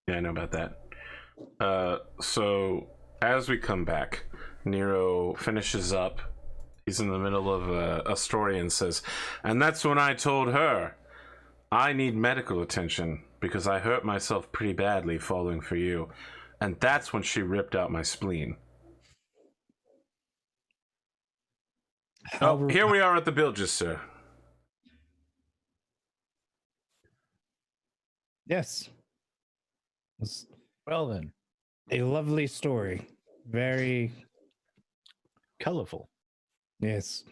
Yeah, I know about that. So as we come back, Nero finishes up. He's in the middle of a story and says, and that's when I told her I need medical attention because I hurt myself pretty badly falling for you. And that's when she ripped out my spleen. Oh, here we are at the bilges, sir. Yes. Well then, A lovely story. Very colorful. yes.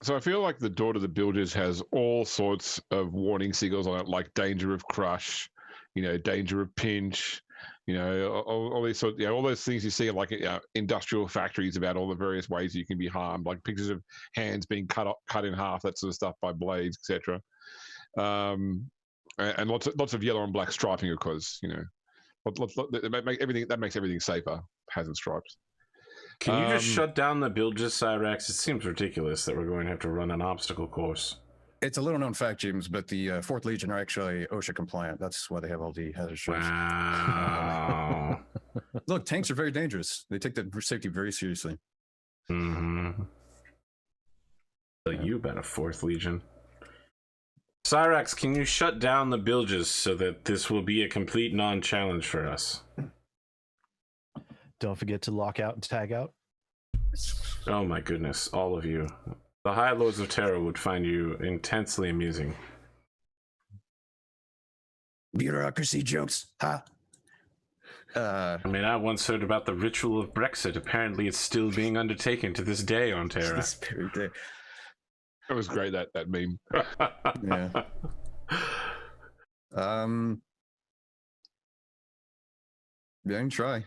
So I feel like the Door to the Bilges has all sorts of warning signals on it, like danger of crush, danger of pinch, all these sorts, all those things you see in like industrial factories about all the various ways you can be harmed, like pictures of hands being cut in half, that sort of stuff by blades, etc. And lots of yellow and black striping, of course, that makes everything safer. Hazard stripes. Can you just shut down the bilges, Cyrax? It seems ridiculous that we're going to have to run an obstacle course. It's a little known fact, James, but the 4th Legion are actually OSHA compliant. That's why they have all the hazard stripes. Wow. Look, tanks are very dangerous. They take the safety very seriously. Mm-hmm. So you bet a 4th Legion. Cyrax, can you shut down the bilges so that this will be a complete non-challenge for us? Don't forget to lock out and tag out. Oh my goodness, all of you. The High Lords of Terror would find you intensely amusing. Bureaucracy jokes, huh? I mean, I once heard about the ritual of Brexit. Apparently it's still being undertaken to this day on Terra. This very day. It was great, that meme. Yeah. Yeah, I can try.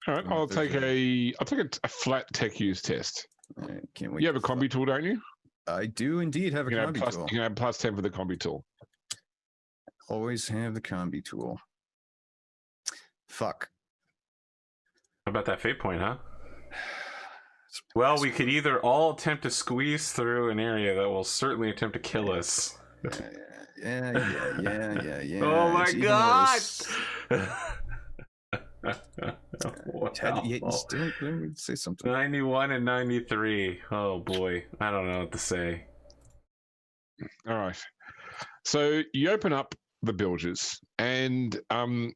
All right, I'll take a flat tech use test. I can't wait. You have a combi tool, don't you? I do indeed have a combi tool. You can have plus 10 for the combi tool. Always have the combi tool. Fuck. How about that fate point, huh? Well, we could either all attempt to squeeze through an area that will certainly attempt to kill us. Yeah. Oh my god! Ted, you still say something. 91 and 93. Oh boy, I don't know what to say. All right. So you open up the bilges, and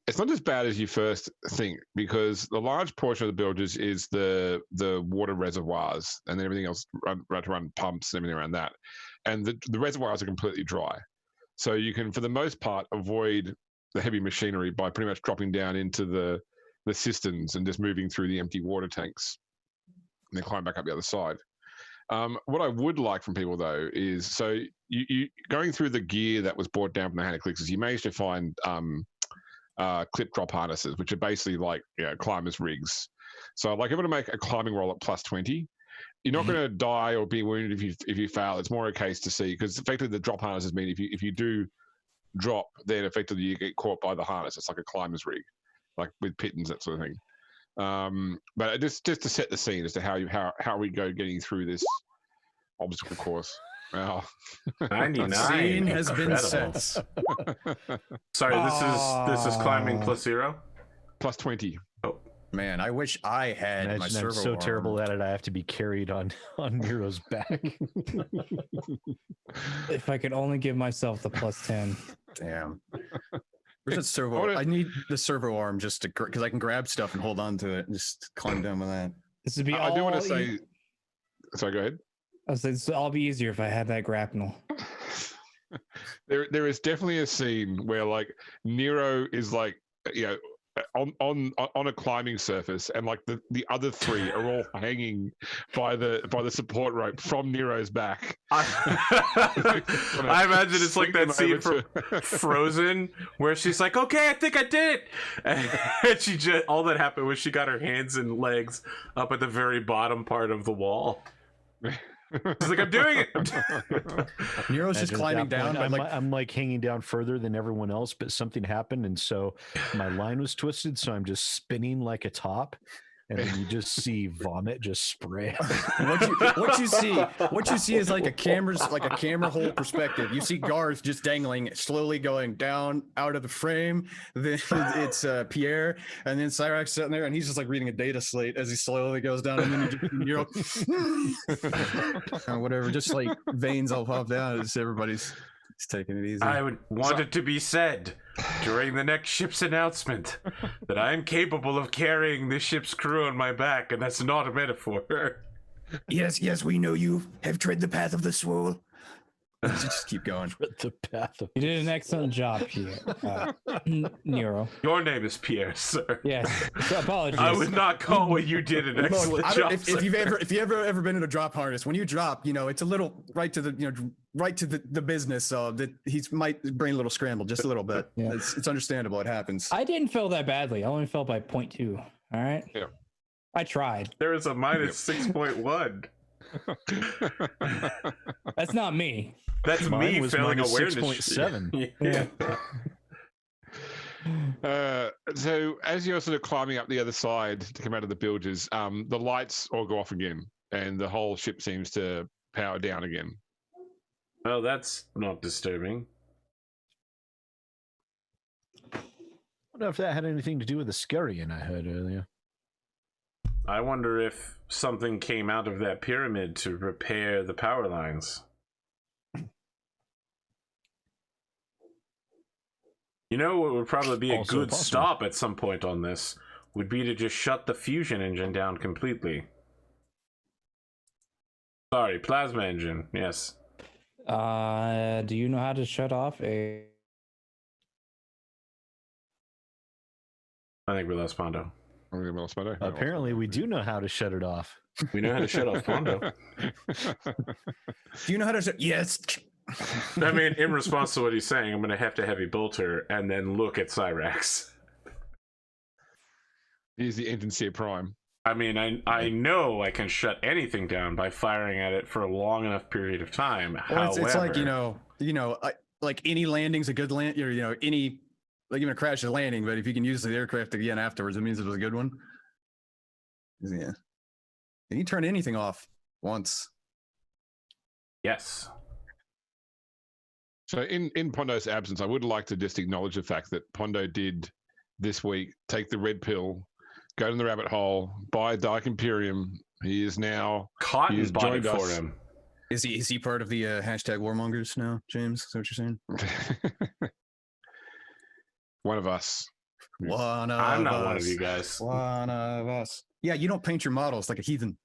it's not as bad as you first think, because the large portion of the bilges is the water reservoirs, and then everything else run pumps and everything around that. And the reservoirs are completely dry. So you can, for the most part, avoid the heavy machinery by pretty much dropping down into the cisterns and just moving through the empty water tanks and then climb back up the other side. What I would like from people, though, is so you going through the gear that was brought down from the Hand of Calixis, you managed to find clip drop harnesses, which are basically like climbers' rigs. So like if you want to make a climbing roll at plus 20, you're not going to die or be wounded if you fail. It's more a case to see, because effectively the drop harnesses mean if you do drop, then effectively you get caught by the harness. It's like a climbers' rig, like with pittons, that sort of thing. But just to set the scene as to how we go getting through this obstacle course. Wow. 99. Scene has been Incredible. set. Sorry, this is climbing plus 0? Plus 20. Oh. Man, I wish I had my Imagine servo I'm so arm. terrible at it, I have to be carried on Nero's back. If I could only give myself the plus 10. Damn. Where's that servo? I need the servo arm just to, because I can grab stuff and hold on to it and just climb down with that. This would be I do want to say. Sorry, go ahead. I was saying, this would all be easier if I had that grapnel. There is definitely a scene where like Nero is like on a climbing surface, and like the other three are all hanging by the support rope from Nero's back. I imagine it's like that scene from Frozen where she's like, "Okay, I think I did it," and she just all that happened was she got her hands and legs up at the very bottom part of the wall. She's like, "I'm doing it." Nero's just climbing down. I'm like hanging down further than everyone else, but something happened, and so my line was twisted, so I'm just spinning like a top, and then you just see vomit just spray. what you see is like a camera hole perspective. You see Garth just dangling, slowly going down out of the frame. Then it's Pierre, and then Cyrax sitting there, and he's just like reading a data slate as he slowly goes down, and then you're whatever, just like veins all pop down. It's everybody's taking it easy. I would want it to be said during the next ship's announcement that I am capable of carrying this ship's crew on my back, and that's not a metaphor. Yes, we know you have tread the path of the swole. Just keep going. The path of You did an excellent job, Pierre. Nero. Your name is Pierre, sir. Yes. Apologies. I would not call what you did an excellent job. If you've ever been in a drop harness, when you drop, it's a little right to the business. So that he might brain a little scrambled just a little bit. Yeah. It's understandable. It happens. I didn't feel that badly. I only felt by 0.2. All right. Yeah. I tried. There is a minus 6.1. That's not me. That's Mine me was failing minus awareness. 6.7. Yeah. So as you're sort of climbing up the other side to come out of the bilges, the lights all go off again, and the whole ship seems to power down again. Well, that's not disturbing. I wonder if that had anything to do with the scurrying I heard earlier. I wonder if something came out of that pyramid to repair the power lines. You know what would probably be a Also good possible. stop at some point on this would be to just shut the fusion engine down completely. Sorry, plasma engine, yes. Do you know how to shut off a? I think we lost Pondo. Apparently, we do know how to shut it off. We know how to shut off Pondo. Do you know how to? Yes. I mean, in response to what he's saying, I'm going to have to heavy bolter and then look at Cyrax. Here's the engine sear prime. I mean, I know I can shut anything down by firing at it for a long enough period of time. Well, However, it's like like any landing's a good land. Any like even a crash is a landing, but if you can use the aircraft again afterwards, it means it was a good one. Yeah. Can you turn anything off once? yes. So in Pondo's absence, I would like to just acknowledge the fact that Pondo did this week take the red pill, go down the rabbit hole, buy Dark Imperium. He is now Cotton He's bought it joined for us. him. Is he part of the hashtag warmongers now, James? Is that what you're saying? one of us. One of I'm not us. one of you guys. One of us. Yeah, you don't paint your models like a heathen.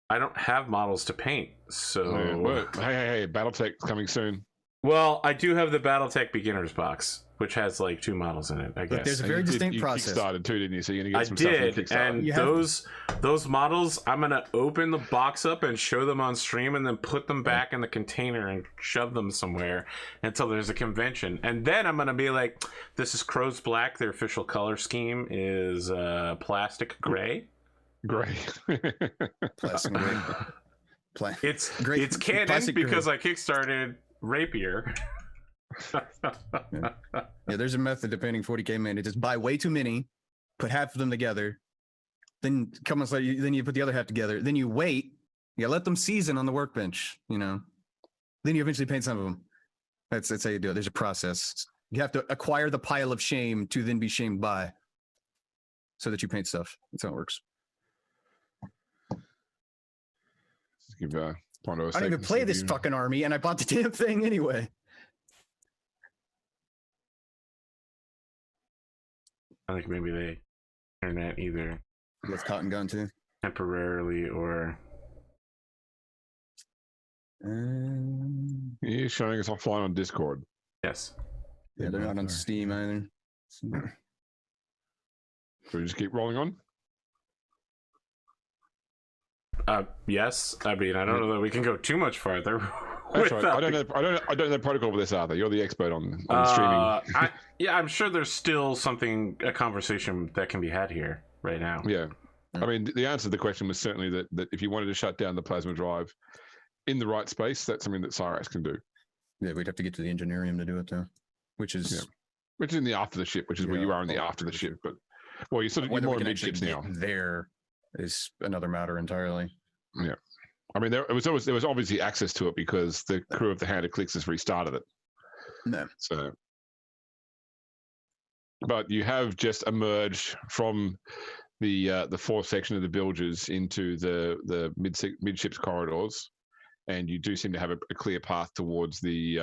I don't have models to paint, so... Well, hey, Battletech's coming soon. Well, I do have the Battletech Beginners box, which has like 2 models in it, I guess. there's a very distinct process. You kickstarted too, didn't you? So you're gonna I get some stuff did, from Kickstarter. and You have- those models, I'm gonna open the box up and show them on stream, and then put them back in the container and shove them somewhere until there's a convention, and then I'm gonna be like, "This is Crow's Black. Their official color scheme is plastic gray. Great. Plastic gray. It's Great. it's canon Plastic gray. because I kickstarted Rapier." Yeah, there's a method to painting 40K man. Just buy way too many, put half of them together, then then you put the other half together. Then you wait. You let them season on the workbench. Then you eventually paint some of them. That's how you do it. There's a process. You have to acquire the pile of shame to then be shamed by, so that you paint stuff. That's how it works. Just give, Pondo a I don't second even to play see this if you- fucking army, and I bought the damn thing anyway. I think maybe they internet either With cotton gun too. temporarily or He's showing us offline on Discord. yes. Yeah, they're not on Steam either. So we just keep rolling on. Yes. I mean, I don't know that we can go too much farther. That's right. without I don't know the protocol for this, Arthur. You're the expert on streaming. I'm sure there's still a conversation that can be had here right now. Yeah. I mean, the answer to the question was certainly that if you wanted to shut down the plasma drive in the right space, that's something that Cyrax can do. Yeah, we'd have to get to the engineerium to do it though, which is Which is in the after the ship, which is where Yeah. you are in the after the ship. But Well, you're Whether more we in can actually midships get now. there is another matter entirely. Yeah. I mean, there was obviously access to it because the crew of the Hand of Calixis restarted it. No. So, but you have just emerged from the fourth section of the bilges into the midships corridors, and you do seem to have a clear path towards the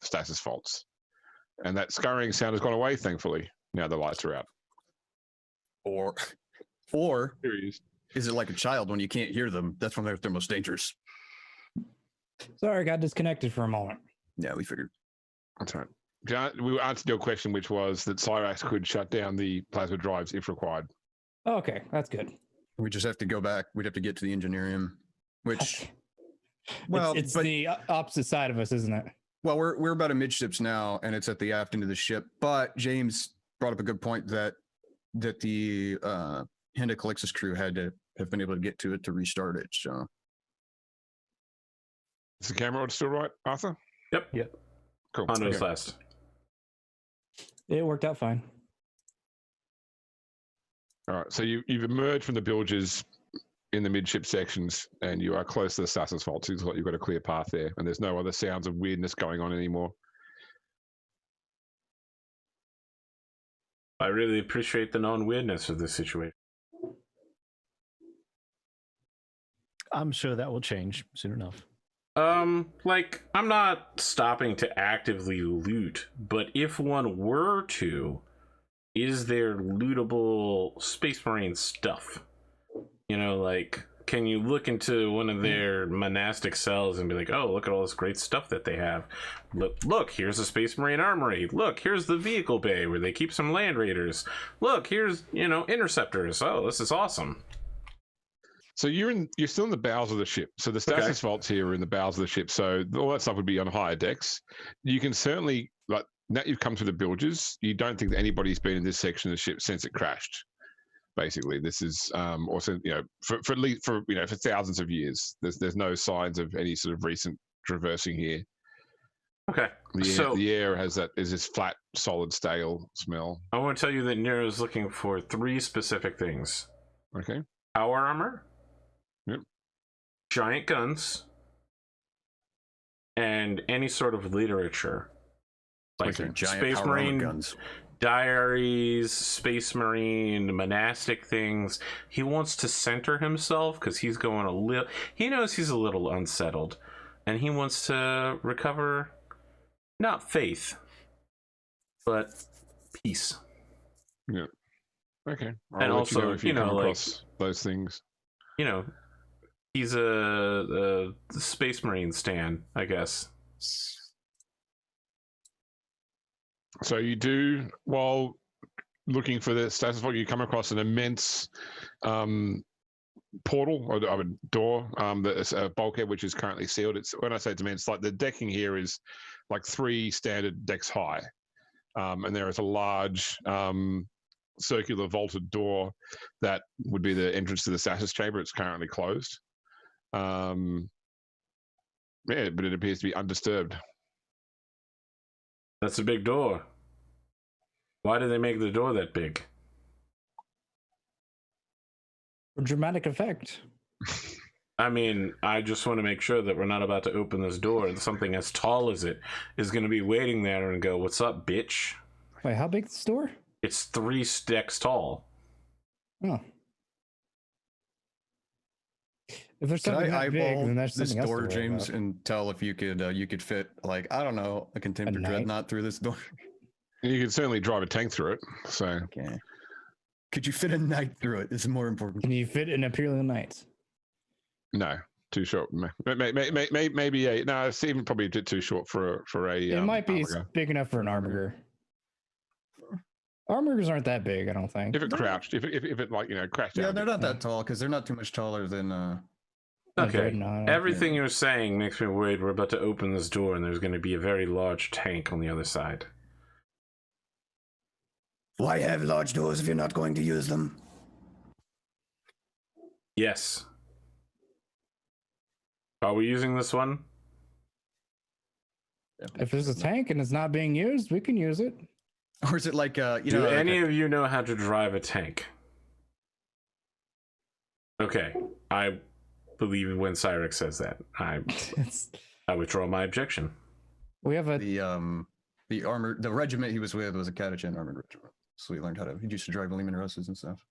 stasis faults. And that scurrying sound has gone away, thankfully. Now the lights are out. Or Here he is. is it like a child when you can't hear them? That's when they're most dangerous. Sorry, got disconnected for a moment. Yeah, we figured. That's right. We answered your question, which was that Cyrax could shut down the plasma drives if required. Okay, that's good. We just have to go back. We'd have to get to the engineering, which, It's the opposite side of us, isn't it? well, we're about a midships now, and it's at the aft end of the ship. But James brought up a good point that the Hand of Calixis crew had to have been able to get to it to restart it. So Is the camera still right, Arthur? Yep. Cool. Hondo's Okay. last. It worked out fine. All right. So you've emerged from the bilges in the midship sections, and you are close to the stasis faults. You've got a clear path there, and there's no other sounds of weirdness going on anymore. I really appreciate the non-weirdness of this situation. I'm sure that will change soon enough. Like, I'm not stopping to actively loot, but if one were to, is there lootable Space Marine stuff? You know, like, can you look into one of their monastic cells and be like, oh, look at all this great stuff that they have. Look, here's a Space Marine armory. Look, here's the vehicle bay where they keep some land raiders. Look, here's, interceptors. Oh, this is awesome. So you're still in the bowels of the ship. So the stasis vaults here are in the bowels of the ship. So all that stuff would be on higher decks. You can certainly, like, now you've come through the bilges, you don't think that anybody's been in this section of the ship since it crashed. Basically, this is also, for at least for thousands of years, there's no signs of any sort of recent traversing here. Okay. The air is this flat, solid, stale smell. I want to tell you that Nero's looking for 3 specific things. Okay. Power armor. Yep. Giant guns. And any sort of literature. Like giant Space power Marine armor guns. diaries, Space Marine, monastic things. He wants to center himself because he's going a little... He knows he's a little unsettled. And he wants to recover, not faith, but peace. Yeah. Okay. And also, know if you come across those things. He's a Space Marine stan, I guess. So you do, while looking for the status vault, you come across an immense portal or a door that is a bulkhead which is currently sealed. It's, when I say it's immense, like the decking here is like 3 standard decks high, and there is a large circular vaulted door that would be the entrance to the stasis chamber. It's currently closed. But it appears to be undisturbed. That's a big door. Why did they make the door that big? For dramatic effect. I mean, I just want to make sure that we're not about to open this door and something as tall as it is going to be waiting there and go, "What's up, bitch?" Wait, how big is this door? It's 3 decks tall. Oh. If there's Can something I that big, eyeball then there's this something else door, to worry James, about. and tell if you could fit, like, I don't know, a contender knight? dreadnought through this door? You can certainly drive a tank through it. So Okay. Could you fit a knight through it? This is more important. Can you fit an Imperial Knight? no, too short. Maybe a no. It's even probably a bit too short for a. It might be armor. big enough for an armor. Armors aren't that big, I don't think. If it crouched, if it like crashed down. Yeah, they're not that tall because they're not too much taller than. Okay. Dreadnought, Everything you're saying makes me worried we're about to open this door and there's going to be a very large tank on the other side. Why have large doors if you're not going to use them? Yes. Are we using this one? If there's a tank and it's not being used, we can use it. Or is it like Do any of you know how to drive a tank? Okay, I believe when Cyrax says that, I withdraw my objection. We have a the regiment he was with was a Catachan armored regiment, so he learned how to. He used to drive Lehman Russes and stuff,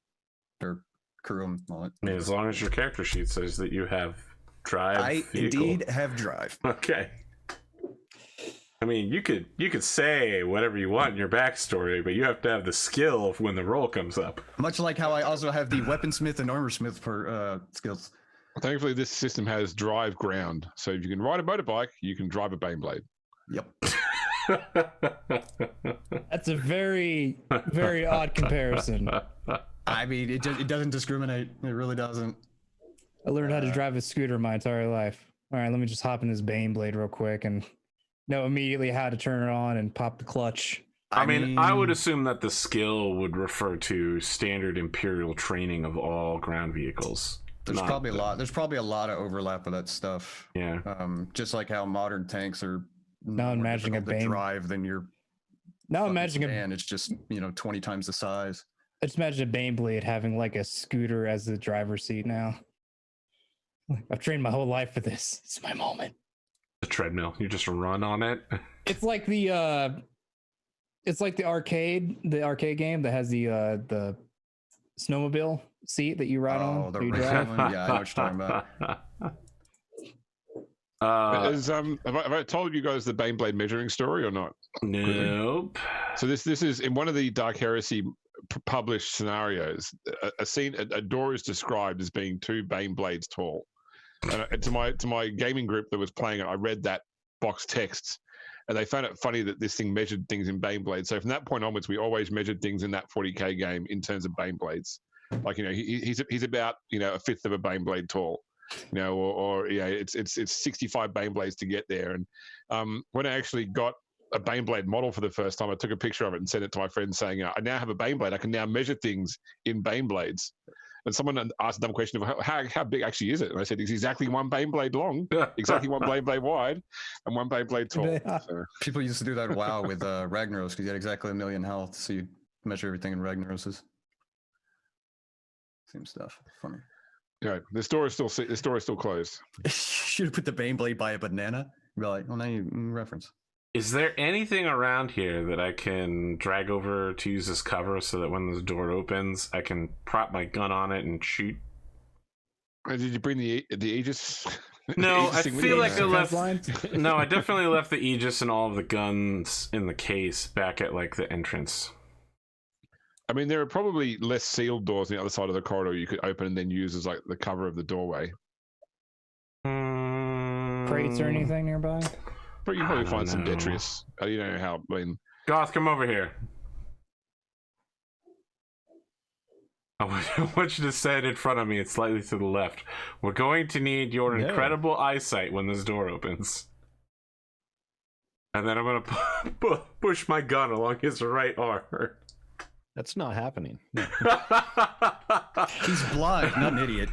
or Kurum, all that. I mean, as long as your character sheet says that you have drive. I vehicle. indeed have drive. Okay. I mean, you could say whatever you want in your backstory, but you have to have the skill when the roll comes up. Much like how I also have the weaponsmith and armorsmith for skills. Thankfully, this system has drive ground, so if you can ride a motorbike, you can drive a Baneblade. Yep. That's a very, very odd comparison. I mean, it doesn't discriminate. It really doesn't. I learned how to drive a scooter my entire life. All right, let me just hop in this Baneblade real quick and know immediately how to turn it on and pop the clutch. I mean, I would assume that the skill would refer to standard Imperial training of all ground vehicles. There's probably a lot. There's probably a lot of overlap with that stuff. Yeah. Just like how modern tanks are Now more imagining a difficult to Bane. drive than your. Now imagining and it's just 20 times the size. I just imagine a Baneblade having like a scooter as the driver's seat now. I've trained my whole life for this. It's my moment. The treadmill. You just run on it. It's like the arcade game that has the snowmobile seat that you ride on. Oh, the you regular drive. one? Yeah, I know what you're talking about. Have I told you guys the Baneblade measuring story or not? Nope. So this is in one of the Dark Heresy published scenarios. A door is described as being 2 Baneblades tall. And to my gaming group that was playing it, I read that box text, and they found it funny that this thing measured things in Baneblades. So from that point onwards, we always measured things in that 40k game in terms of Baneblades. Like he's about a fifth of a Baneblade tall, or it's 65 Baneblades to get there. And when I actually got a Baneblade model for the first time, I took a picture of it and sent it to my friends saying, I now have a Baneblade. I can now measure things in Baneblades. And someone asked a dumb question of how big actually is it? And I said, it's exactly 1 Baneblade long, exactly 1 Baneblade wide, and 1 Baneblade tall. So. People used to do that WoW with Ragnaros because you had exactly 1 million health, so you measure everything in Ragnaros's. Same stuff. Funny. Yeah, the store is still closed. Should have put the Baneblade by a banana. Be like, well, now you reference. Is there anything around here that I can drag over to use as cover so that when the door opens, I can prop my gun on it and shoot? Did you bring the Aegis? No, Aegis I feel like I left. Lines? No, I definitely left the Aegis and all of the guns in the case back at like the entrance. I mean, there are probably less sealed doors on the other side of the corridor you could open and then use as like the cover of the doorway. Crates or anything nearby? But you probably I find some don't know. detritus. You don't know how. I mean, Garth, come over here. I want you to set it in front of me. It's slightly to the left. We're going to need your incredible eyesight when this door opens. And then I'm going to push my gun along his right arm. That's not happening. No. He's blind, not an idiot.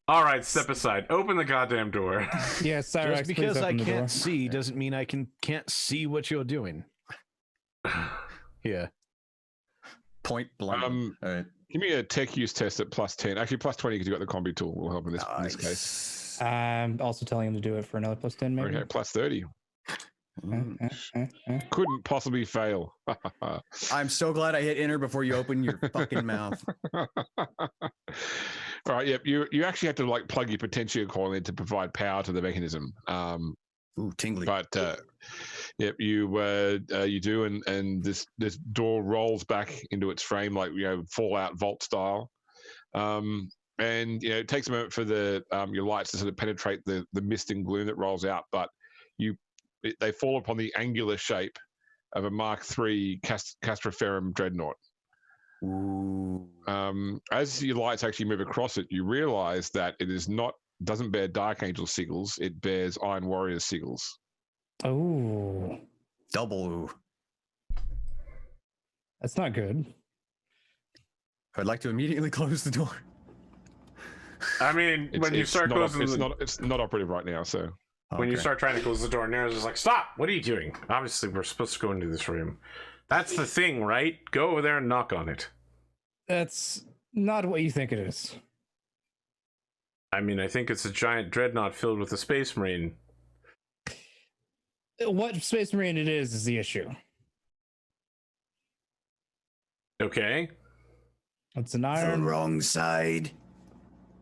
All right, step aside. Open the goddamn door. Yeah, Cyrax, Just because please I open the door. can't see doesn't mean I can't see what you're doing. Yeah. Point blank. All right. give me a tech use test at +10. Actually, +20 because you got the combi tool. Will help in this case. I'm also telling him to do it for another +10, maybe. Okay, +30. Couldn't possibly fail. I'm so glad I hit enter before you open your fucking mouth. All right, yep. You actually have to like plug your potential coil in to provide power to the mechanism. Ooh, tingly. But yep, you do, and this door rolls back into its frame like Fallout Vault style. And it takes a moment for the your lights to sort of penetrate the mist and gloom that rolls out, but they fall upon the angular shape of a Mark III Castroferum dreadnought. Ooh. As your lights actually move across it, you realize that it doesn't bear Dark Angel sigils, it bears Iron Warrior sigils. Oh, Double ooh. that's not good. I'd like to immediately close the door. I mean, when you start closing it's not operative right now, so. When you start trying to close the door, Nero's just like, "Stop! What are you doing?" Obviously, we're supposed to go into this room. That's the thing, right? Go over there and knock on it. That's not what you think it is. I mean, I think it's a giant dreadnought filled with a space marine. What Space Marine it is the issue. Okay. It's an iron. wrong side.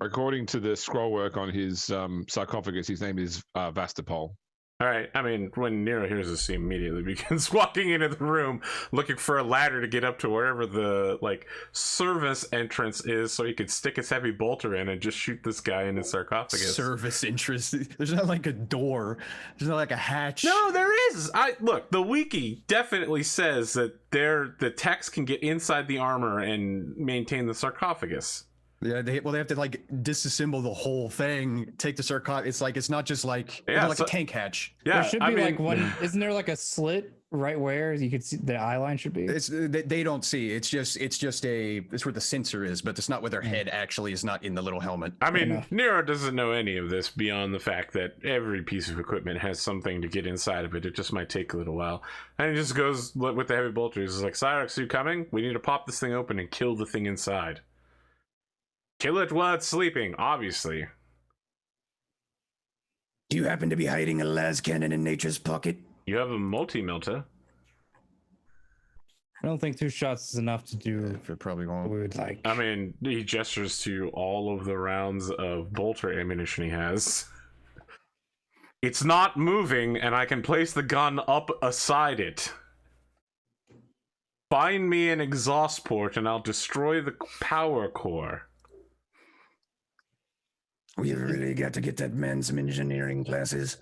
According to the scroll work on his sarcophagus, his name is Vastapol. All right. I mean, when Nero hears this, he immediately begins walking into the room, looking for a ladder to get up to wherever the service entrance is, so he could stick his heavy bolter in and just shoot this guy in his sarcophagus. Service interest. There's not like a door. There's not like a hatch. No, there is. Look. The wiki definitely says that the techs can get inside the armor and maintain the sarcophagus. Yeah, they have to disassemble the whole thing, take the sarcophagus. It's not just like a tank hatch. Yeah, There should be one. Isn't there like a slit right where you could see the eye line should be? They don't see. It's where the sensor is, but it's not where their head actually is, not in the little helmet. I mean, Nero doesn't know any of this beyond the fact that every piece of equipment has something to get inside of it. It just might take a little while. And he just goes with the heavy bolters. He's like, Cyrax, you coming? We need to pop this thing open and kill the thing inside. Kill it while it's sleeping, obviously. Do you happen to be hiding a las cannon in nature's pocket? You have a multi-melta. I don't think 2 shots is enough to do It probably what won't. we would like. I mean, he gestures to all of the rounds of bolter ammunition he has. It's not moving, and I can place the gun up aside it. Find me an exhaust port, and I'll destroy the power core. We've really got to get that man some engineering classes.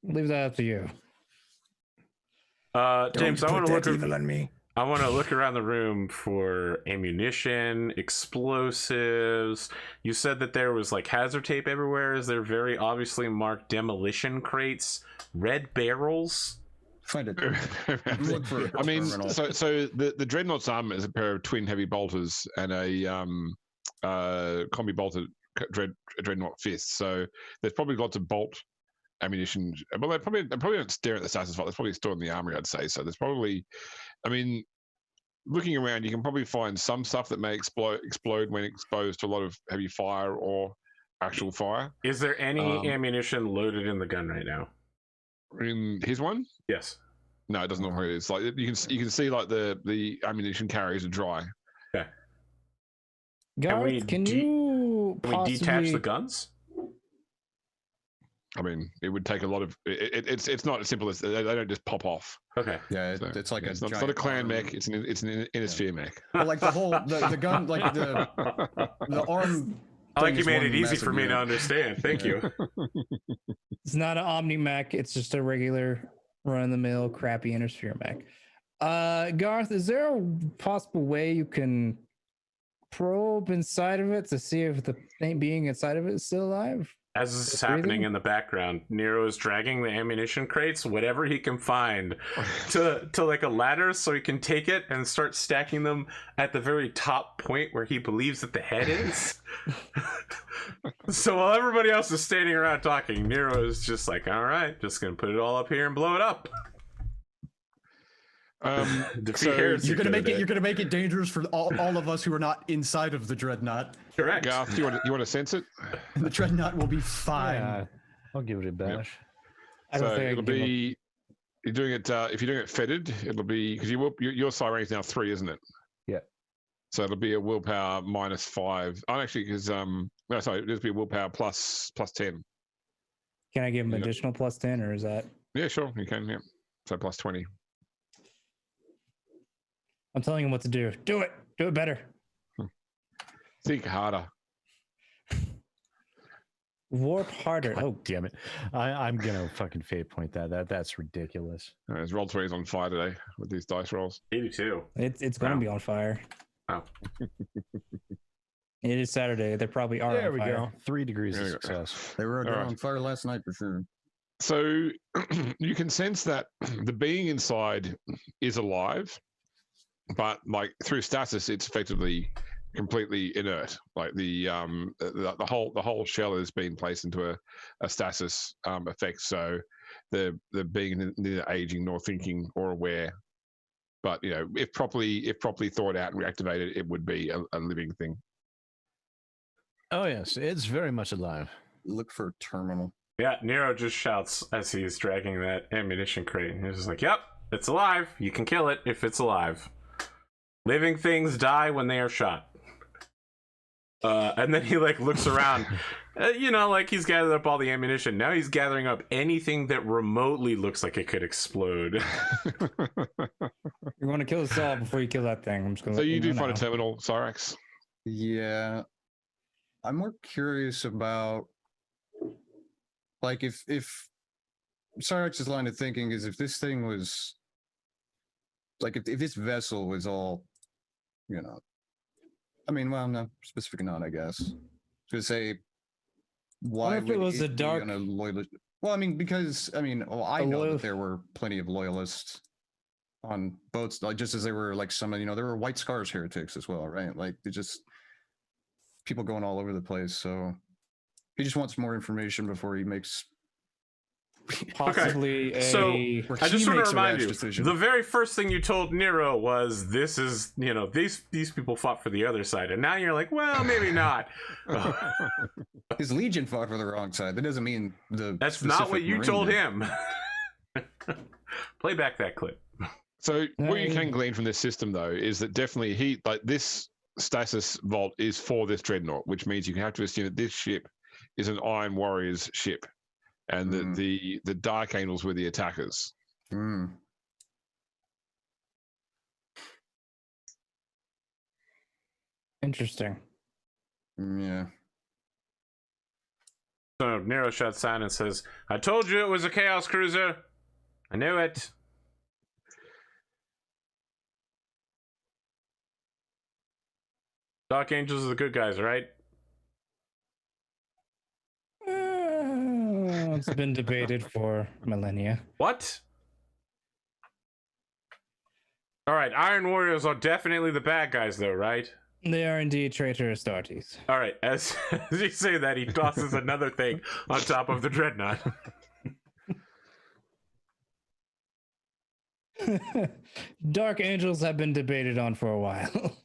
Leave that up to you. James, I want to look. on me. I want to look around the room for ammunition, explosives. You said that there was hazard tape everywhere. Is there very obviously marked demolition crates, red barrels? Find it. So the Dreadnought's armor is a pair of twin heavy bolters and a combi bolted Dreadnought fist. So there's probably lots of bolt ammunition. Well, they probably don't stare at the status file. There's probably stored in the armory, I'd say. So there's probably, I mean, looking around, you can probably find some stuff that may explode when exposed to a lot of heavy fire or actual fire. Is there any ammunition loaded in the gun right now? In his one? Yes. No, it doesn't look like it is. You can see the ammunition carriers are dry. Okay. Garth, can you detach the guns? I mean, it would take a lot of. It's not as simple as they don't just pop off. Okay. Yeah, So, it's like it's not a clan mech. It's an Innisphere mech. But the whole the gun, the arm. I like thing you is made one it easy massive for me to unit. understand. Thank you. It's not an Omni mech. It's just a regular run-of-the-mill crappy Innisphere mech. Garth, is there a possible way you can probe inside of it to see if the thing being inside of it is still alive? As this is It's happening breathing? in the background, Nero is dragging the ammunition crates, whatever he can find, to a ladder so he can take it and start stacking them at the very top point where he believes that the head is. So while everybody else is standing around talking, Nero is just like, all right, just gonna put it all up here and blow it up. So Heresy You're gonna for the make it. day. You're gonna make it dangerous for all of us who are not inside of the dreadnought. Correct. Garth, you want to sense it? The dreadnought will be fine. Yeah, I'll give it a bash. I don't So think I it'll can give be. You're doing it. If you're doing it feted, it'll be because your psi rank is now 3, isn't it? Yeah. So it'll be a willpower -5. Oh, actually, because no, sorry, it'll be a willpower plus 10. Can I give him Yeah. additional plus 10, or is that? Yeah, sure, you can. Yeah, so plus 20. I'm telling him what to do. Do it. Do it better. Think harder. Warp harder. God Oh, damn it! I'm gonna fucking fate point that's ridiculous. His roll 3 is on fire today with these dice rolls. 82. it's gonna Wow. be on fire. Oh. It is Saturday. They probably are. There on we fire. go. 3 degrees There of you go. success. They were All right. on fire last night for sure. So you can sense that the being inside is alive, but through status, it's effectively completely inert. Like the whole shell has been placed into a stasis effect, so the being neither aging nor thinking or aware. But if properly thought out and reactivated, it would be a living thing. Oh yes, it's very much alive. Look for terminal. Yeah, Nero just shouts as he's dragging that ammunition crate. He's just like, "Yep, it's alive. You can kill it if it's alive. Living things die when they are shot." And then he looks around, like he's gathered up all the ammunition. Now he's gathering up anything that remotely looks like it could explode. You want to kill us all before you kill that thing. I'm just gonna so you do find a terminal, Cyrax? Yeah. I'm more curious about, if Cyrax's line of thinking is if this thing was, if this vessel was all, no, specific not, I guess. To say, why if it was a dark... on a loyalist? Well, because, I know that there were plenty of loyalists on boats, just as there were, some, there were White Scars heretics as well, right? They just, people going all over the place, so he just wants more information before he makes possibly So I just want to remind you, decision. The very first thing you told Nero was, this is, these people fought for the other side, and now you're like, well, maybe not. His legion fought for the wrong side. That doesn't mean That's not what you told him. Play back that clip. So what you can glean from this system, though, is that definitely this stasis vault is for this dreadnought, which means you have to assume that this ship is an Iron Warriors ship, and that the Dark Angels were the attackers. Interesting. Yeah. So Nero shuts down and says, "I told you it was a Chaos Cruiser. I knew it." Dark Angels are the good guys, right? It's been debated for millennia. What? All right, Iron Warriors are definitely the bad guys, though, right? They are indeed traitorous Astartes. All right, as you say that, he tosses another thing on top of the dreadnought. Dark Angels have been debated on for a while.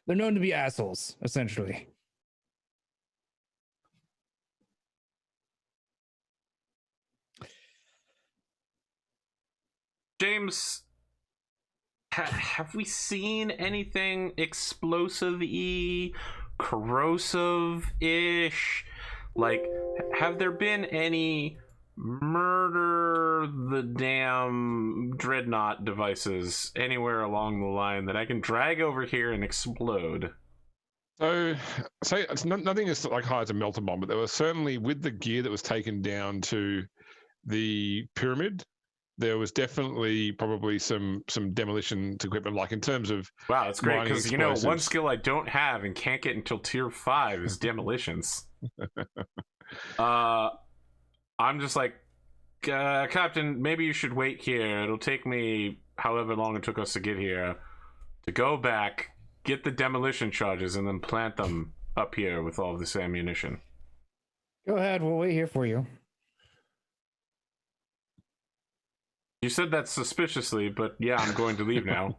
They're known to be assholes, essentially. James, have we seen anything explosive-y, corrosive-ish? Have there been any murder the damn dreadnought devices anywhere along the line that I can drag over here and explode? So it's nothing as high as a melter bomb, but there was certainly, with the gear that was taken down to the pyramid, there was definitely probably some demolition equipment, in terms of. Wow, that's great, because one explosives. skill I don't have and can't get until tier 5 is demolitions. I'm just like, Captain, maybe you should wait here. It'll take me however long it took us to get here to go back, get the demolition charges, and then plant them up here with all this ammunition. Go ahead, we'll wait here for you. You said that suspiciously, but yeah, I'm going to leave now.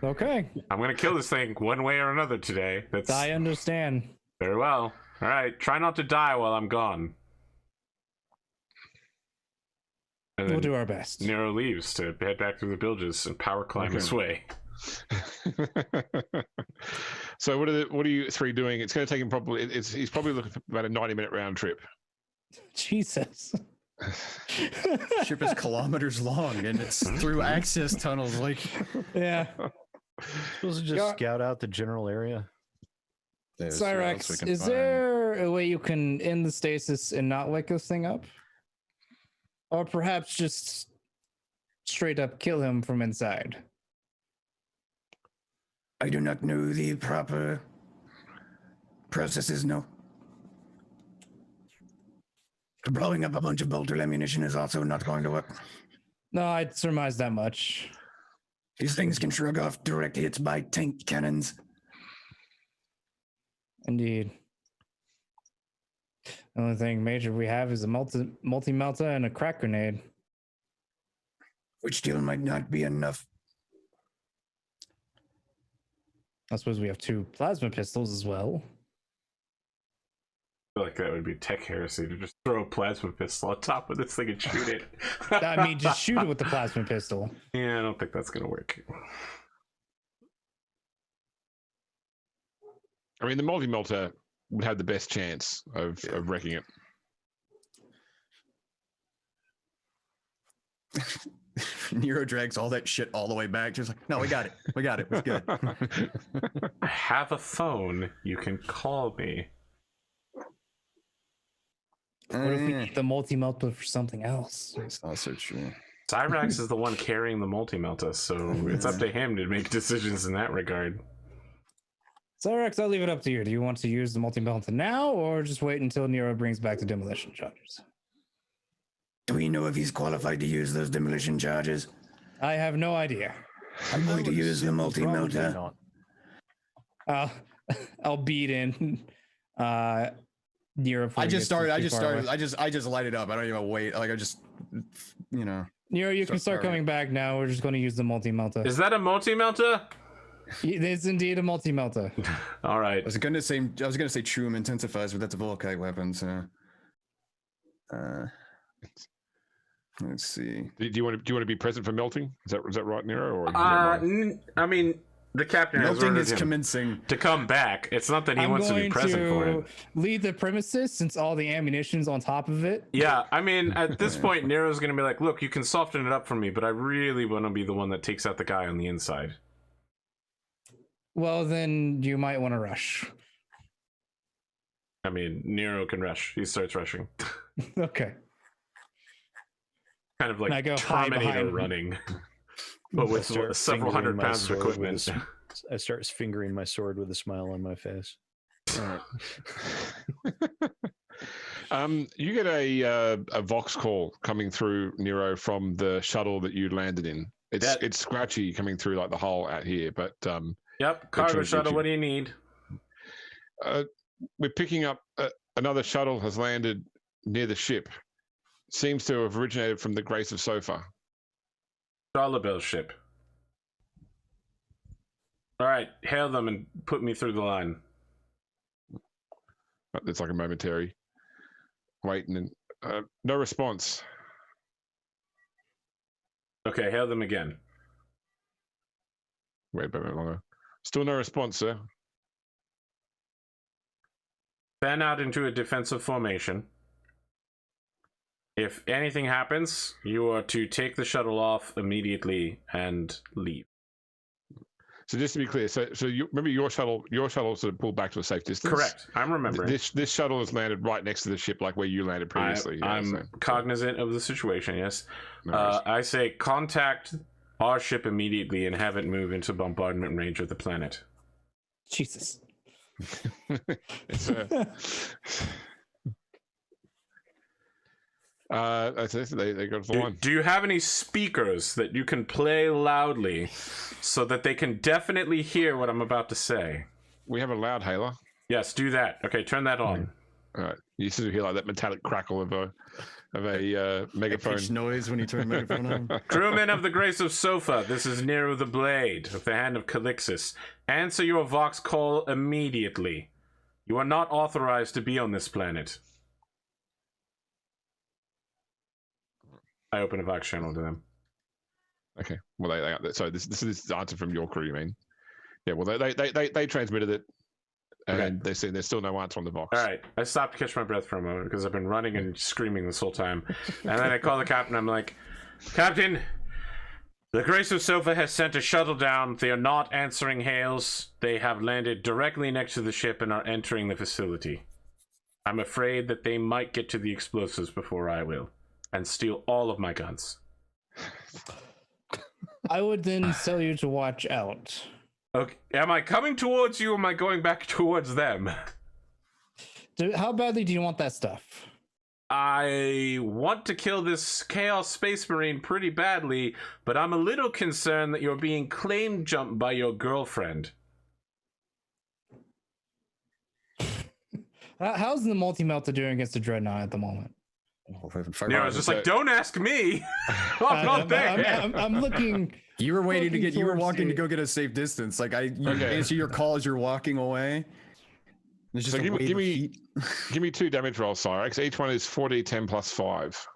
Okay. I'm going to kill this thing one way or another today. I understand. Very well. All right, try not to die while I'm gone. And We'll do our best. Nero leaves to head back through the bilges and power climb his way. So what are you three doing? It's going to take him probably. He's probably looking for about a 90-minute round trip. Jesus. Ship is kilometers long and it's through access tunnels. Yeah. Supposed to just scout out the general area. Cyrax, is there a way you can end the stasis and not wake this thing up? Or perhaps just straight up kill him from inside? I do not know the proper processes, no. Blowing up a bunch of bolter ammunition is also not going to work. No, I'd surmise that much. These things can shrug off direct hits by tank cannons. Indeed. The only thing major we have is a multi-melta and a crack grenade. Which still might not be enough. I suppose we have 2 plasma pistols as well. I feel like that would be tech heresy to just throw a plasma pistol on top of this thing and shoot it. I mean, just shoot it with the plasma pistol. Yeah, I don't think that's gonna work. I mean, the multi-melter would have the best chance of wrecking it. Nero drags all that shit all the way back. Just like, no, we got it. We got it. It's good. I have a phone. You can call me. What if we need the multi-melta for something else? It's also true. Cyrax is the one carrying the multi-melta, so it's up to him to make decisions in that regard. Cyrax, I'll leave it up to you. Do you want to use the multi-melta now, or just wait until Nero brings back the demolition charges? Do we know if he's qualified to use those demolition charges? I have no idea. I'm going to use the multi-melta. I'll beat in Nero. I just light it up. I don't even wait. Like I just, you know. Nero, you can start coming back now. We're just going to use the multi-melta. Is that a multi-melta? It's indeed a multi-melta. All right. I was gonna say True intensifies, but that's a Volkite weapon. So, let's see. Do you want to be present for melting? Is that right, Nero? Or I mean, the captain has Melting ordered is him commencing. to come back. It's not that he wants to be present for it. Leave the premises since all the ammunition's on top of it. Yeah, I mean, at this point, Nero's going to be like, look, you can soften it up for me, but I really want to be the one that takes out the guy on the inside. Well, then you might want to rush. I mean, Nero can rush. He starts rushing. Okay. Kind of like I go hide Terminator behind. running, but with several hundred pounds of equipment. I start fingering my sword with a smile on my face. You get a Vox call coming through, Nero, from the shuttle that you landed in. It's scratchy coming through like the hull out here, but Yep, cargo shuttle, what do you need? We're picking up another shuttle has landed near the ship. Seems to have originated from the Grace of Sofa. Dollarbill ship. All right, hail them and put me through the line. It's like a momentary waiting and no response. Okay, hail them again. Wait a bit longer. Still no response, sir. Fan out into a defensive formation. If anything happens, you are to take the shuttle off immediately and leave. So just to be clear, so you remember your shuttle sort of pulled back to a safe distance? Correct. I'm remembering. This shuttle has landed right next to the ship, like where you landed previously. I'm cognizant of the situation, yes. No I say contact our ship immediately and have it move into bombardment range of the planet. Jesus. It's they got the one. Do you have any speakers that you can play loudly so that they can definitely hear what I'm about to say? We have a loud hailer. Yes, do that. Okay, turn that on. All right. You sort of hear like that metallic crackle of a megaphone. Pitch noise when you turn the megaphone on. Crewmen of the Grace of Sofa, this is Nero the Blade of the Hand of Calixis. Answer your Vox call immediately. You are not authorized to be on this planet. I open a Vox channel to them. Okay. Well, so this is the answer from your crew, you mean? Yeah. Well, they transmitted it, and they say there's still no answer on the Vox. All right. I stopped to catch my breath for a moment because I've been running and screaming this whole time, and then I call the captain. I'm like, Captain, the Grace of Sofa has sent a shuttle down. They are not answering hails. They have landed directly next to the ship and are entering the facility. I'm afraid that they might get to the explosives before I will, and steal all of my guns. I would then tell you to watch out. Okay, am I coming towards you or am I going back towards them? How badly do you want that stuff? I want to kill this Chaos Space Marine pretty badly, but I'm a little concerned that you're being claim jumped by your girlfriend. How's the multi-melta doing against the Dreadnought at the moment? I was just like, don't ask me. I'm looking. You were waiting to looking get. You were towards walking to the- go get a safe distance. Like you Okay. answer your call as you're walking away. There's just So a give me- wave give of me- heat. Give me 2 damage rolls, Cyrax. Each one is 4d10 plus 5.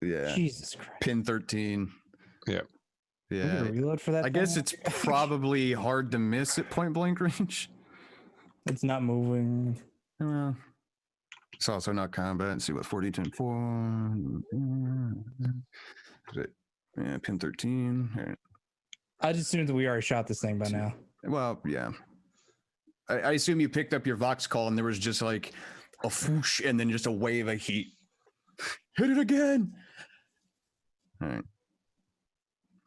Yeah. Jesus Christ. Pin 13. Yeah. I'm Yeah. gonna reload for that. I guess thing? it's probably hard to miss at point blank range. It's not moving. Well, it's also not combat. Let's see what 40, 10, 4. Is it? Yeah, pin 13. All right. I just assumed that we already shot this thing by now. Well, yeah. I assume you picked up your Vox call and there was just like a whoosh and then just a wave of heat. Hit it again. All right.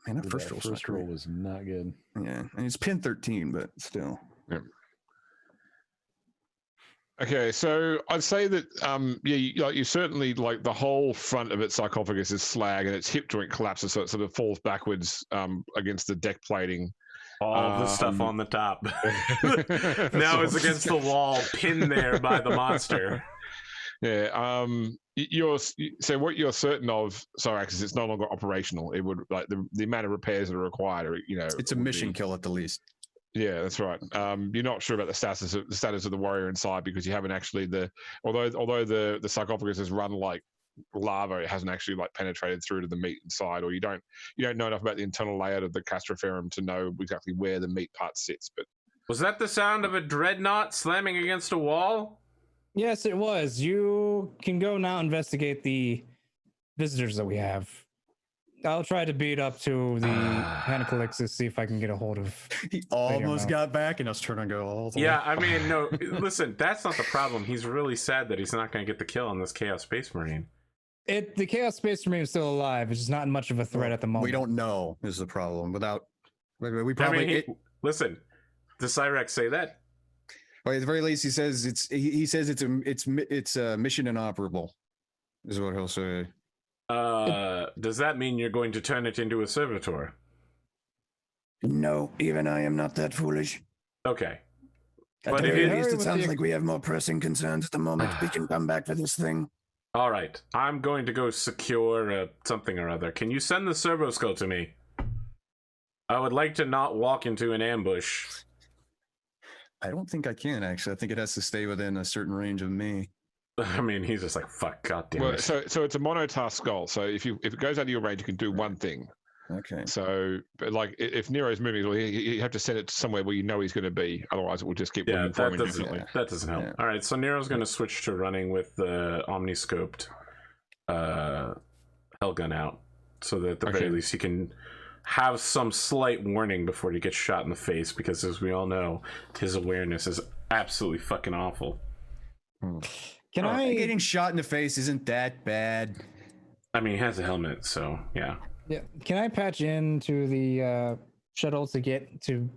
Man, that first roll First roll was not good. Yeah, and it's pin 13, but still. Okay, so I'd say that you certainly like the whole front of its sarcophagus is slag and its hip joint collapses, so it sort of falls backwards against the deck plating. All the stuff on the top. Now it's against the wall, pinned there by the monster. Yeah. So what you're certain of, Cyrax, is it's no longer operational. It would like the amount of repairs that are required. Are, It's a mission kill at the least. Yeah, that's right. You're not sure about the status of the warrior inside because you haven't actually although the sarcophagus is run like lava, it hasn't actually like penetrated through to the meat inside, or you don't know enough about the internal layout of the castroferum to know exactly where the meat part sits. But Was that the sound of a dreadnought slamming against a wall? Yes, it was. You can go now investigate the visitors that we have. I'll try to beat up to the Hand of Calixis, see if I can get a hold of. He almost mouth. got back and I was trying to go all the way. Yeah, I mean, no, listen, that's not the problem. He's really sad that he's not going to get the kill on this Chaos Space Marine. The Chaos Space Marine is still alive. It's just not much of a threat at the moment. We don't know is the problem. Without, we I probably. mean, listen, does Cyrax say that? Well, at the very least, he says it's mission inoperable, is what he'll say. Does that mean you're going to turn it into a servitor? No, even I am not that foolish. Okay. At But the if very it- least, Hurry it with sounds the- like we have more pressing concerns at the moment. We can come back for this thing. All right, I'm going to go secure something or other. Can you send the servo skull to me? I would like to not walk into an ambush. I don't think I can actually. I think it has to stay within a certain range of me. I mean, he's just like, fuck, goddamn well, it. so it's a monotask skull. So if it goes out of your range, you can do one thing. Okay. So, but like if Nero's moving, well, you have to send it to somewhere where you know he's going to be. Otherwise, it will just keep Yeah, moving forward that doesn't, indefinitely. that doesn't help. Yeah. All right, so Nero's going to switch to running with the omniscoped Hellgun out, so that at the very Okay. least he can have some slight warning before he gets shot in the face, because as we all know, his awareness is absolutely fucking awful. Can I? Getting shot in the face isn't that bad. I mean, he has a helmet, so yeah. Yeah. Can I patch into the shuttle to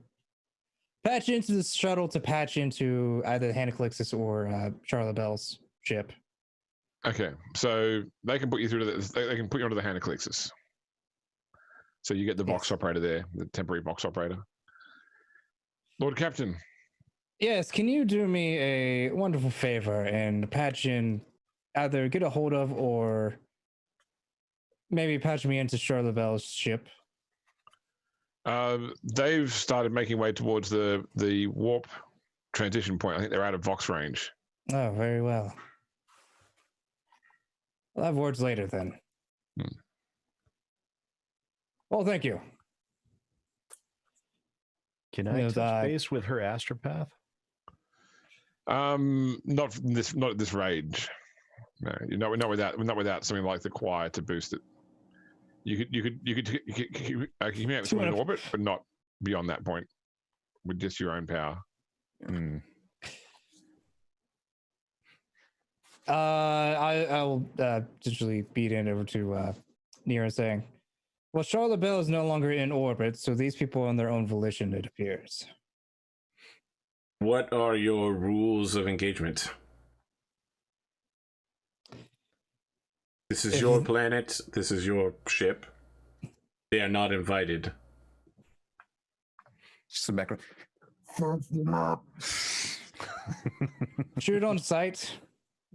patch into the shuttle to patch into either the Hand of Calixis or Charlotte Bell's ship? Okay, so they can put you through to they can put you onto the Hand of Calixis. So you get the box operator there, the temporary box operator. Lord Captain. Yes. Can you do me a wonderful favor and patch in, either get a hold of or maybe patch me into Charlotte Bell's ship? They've started making way towards the warp transition point. I think they're out of Vox range. Oh, very well. I'll have words later then. Well, thank you. Can I Yes, touch base with her Astropath? Not at this range. No, not without something like the choir to boost it. You could keep out from an orbit, but not beyond that point with just your own power. I'll digitally beat in over to Nero saying, well, Charlotte Bell is no longer in orbit, so these people are on their own volition, it appears. What are your rules of engagement? This is your planet. This is your ship. They are not invited. Just the background. Shoot on sight.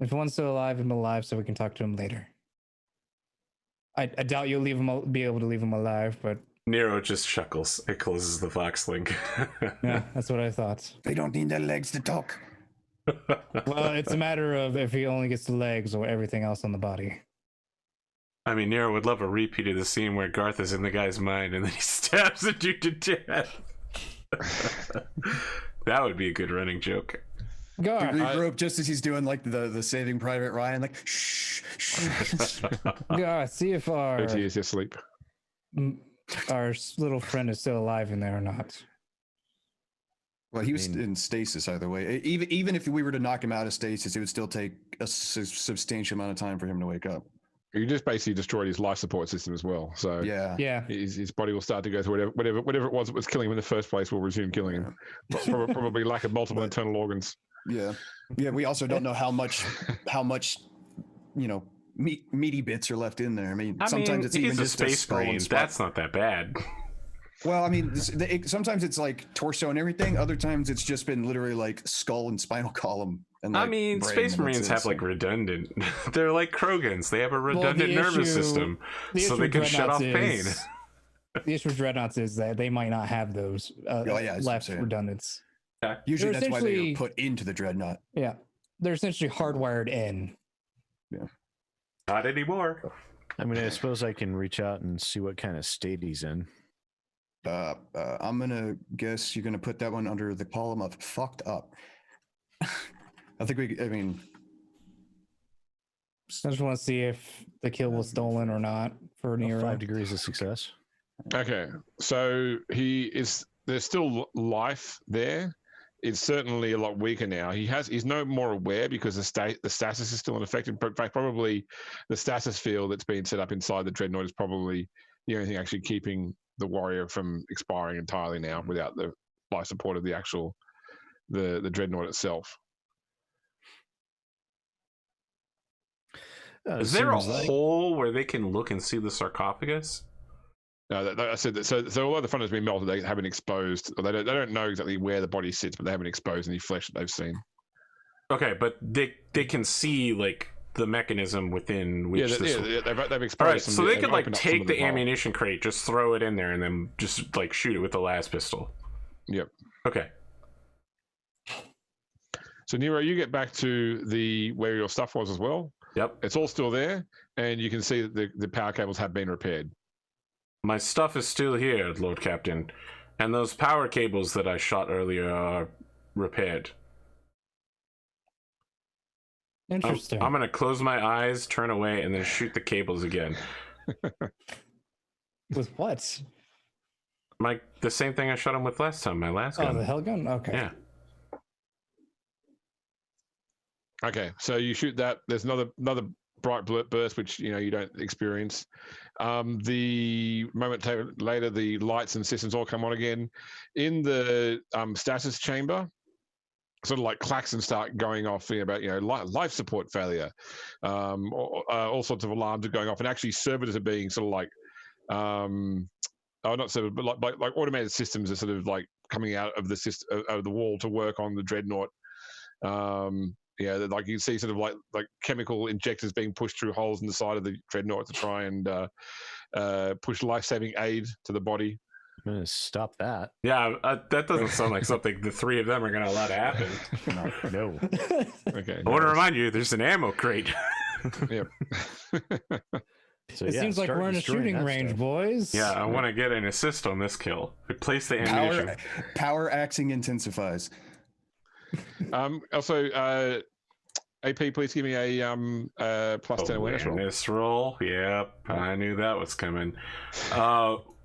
If one's still alive, him alive, so we can talk to him later. I doubt you'll be able to leave him alive, but Nero just chuckles. It closes the Vox link. yeah, that's what I thought. They don't need their legs to talk. Well, it's a matter of if he only gets the legs or everything else on the body. I mean, Nero would love a repeat of the scene where Garth is in the guy's mind and then he stabs the dude to death. That would be a good running joke. Garth, He grew up just as he's doing like the Saving Private Ryan, like shh, shh. Garth, see if our OT is asleep. little friend is still alive in there or not. Well, he was in stasis either way. Even if we were to knock him out of stasis, it would still take a substantial amount of time for him to wake up. You just basically destroyed his life support system as well. So Yeah. his body will start to go through whatever it was that was killing him in the first place will resume killing him. Probably lack of multiple internal organs. Yeah. We also don't know how much meaty bits are left in there. I mean, sometimes it's even he's a just space skull and marine. spine. That's not that bad. Well, I mean, sometimes it's like torso and everything. Other times it's just been literally like skull and spinal column. And I like mean, brain, space and marines that's it, have so- like redundant. They're like Krogans. They have a redundant nervous issue- system, the so issue they with can shut off Dreadnoughts pain. The issue with Dreadnoughts is that they might not have those that's what I'm left saying. redundants. Usually They're that's why they essentially- were put into the dreadnought. Yeah. They're essentially hardwired in. Not anymore. I mean, I suppose I can reach out and see what kind of state he's in. I'm gonna guess you're gonna put that one under the column of fucked up. I mean, I just want to see if the kill was stolen or not for Nero. 5 degrees of success. Okay, so there's still life there. It's certainly a lot weaker now. He's no more aware because the stasis is still unaffected. In fact, probably the stasis field that's been set up inside the dreadnought is probably the only thing actually keeping the warrior from expiring entirely now without the life support of the actual the dreadnought itself. Is there a Seems like- hole where they can look and see the sarcophagus? No, I said that. So although the front has been melted, they haven't exposed. Or they don't know exactly where the body sits, but they haven't exposed any flesh that they've seen. Okay, but they can see like the mechanism within which They've exposed. All right, some- so they they've could like opened up some take of the vault. ammunition crate, just throw it in there, and then just like shoot it with the las pistol. Yep. Okay. So Nero, you get back to where your stuff was as well. Yep. It's all still there, and you can see that the power cables have been repaired. My stuff is still here, Lord Captain, and those power cables that I shot earlier are repaired. Interesting. I'm gonna close my eyes, turn away, and then shoot the cables again. With what? The same thing I shot him with last time. My last Oh, gun. the hell gun? Okay. Yeah. Okay, so you shoot that. There's another bright burst, which you don't experience. The moment later, the lights and systems all come on again. In the stasis chamber, sort of like klaxons start going off about life support failure. All sorts of alarms are going off, and actually servers are being sort of like not servers, but like automated systems are sort of like coming out of the system of the wall to work on the dreadnought. Like you see sort of like chemical injectors being pushed through holes in the side of the dreadnought to try and push life-saving aid to the body. I'm going to stop that. Yeah, that doesn't sound like something the three of them are going to allow to happen. No. Okay. I want to remind you, there's an ammo crate. Yep. So, It seems like start we're in a destroying shooting that range, stuff. boys. Yeah, I want to get an assist on this kill. Replace the ammunition. Power axing intensifies. Also, AP, please give me a +10 awareness roll. Awareness roll. Yep, I knew that was coming.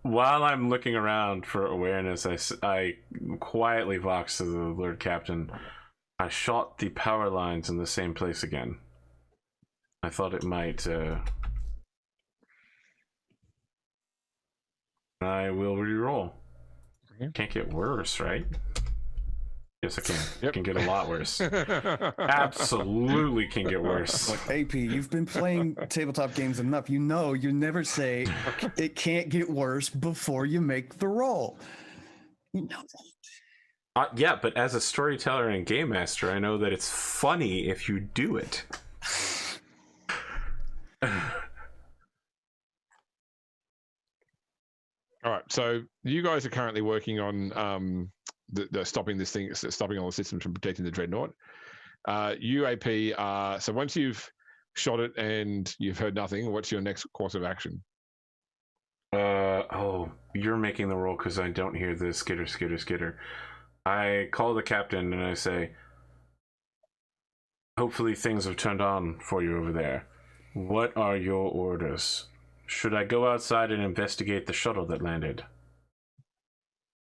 While I'm looking around for awareness, I quietly vox to the Lord Captain. I shot the power lines in the same place again. I thought it might. I will re-roll. Okay. Can't get worse, right? Yes, it can. Yep. It can get a lot worse. Absolutely can get worse. Like, AP, you've been playing tabletop games enough. You know, you never say it can't get worse before you make the roll. You know that. Yeah, but as a storyteller and game master, I know that it's funny if you do it. All right, so you guys are currently working on the stopping this thing, stopping all the systems from protecting the dreadnought. UAP. So once you've shot it and you've heard nothing, what's your next course of action? Oh, you're making the roll because I don't hear the skitter. I call the captain and I say, hopefully things have turned on for you over there. What are your orders? Should I go outside and investigate the shuttle that landed?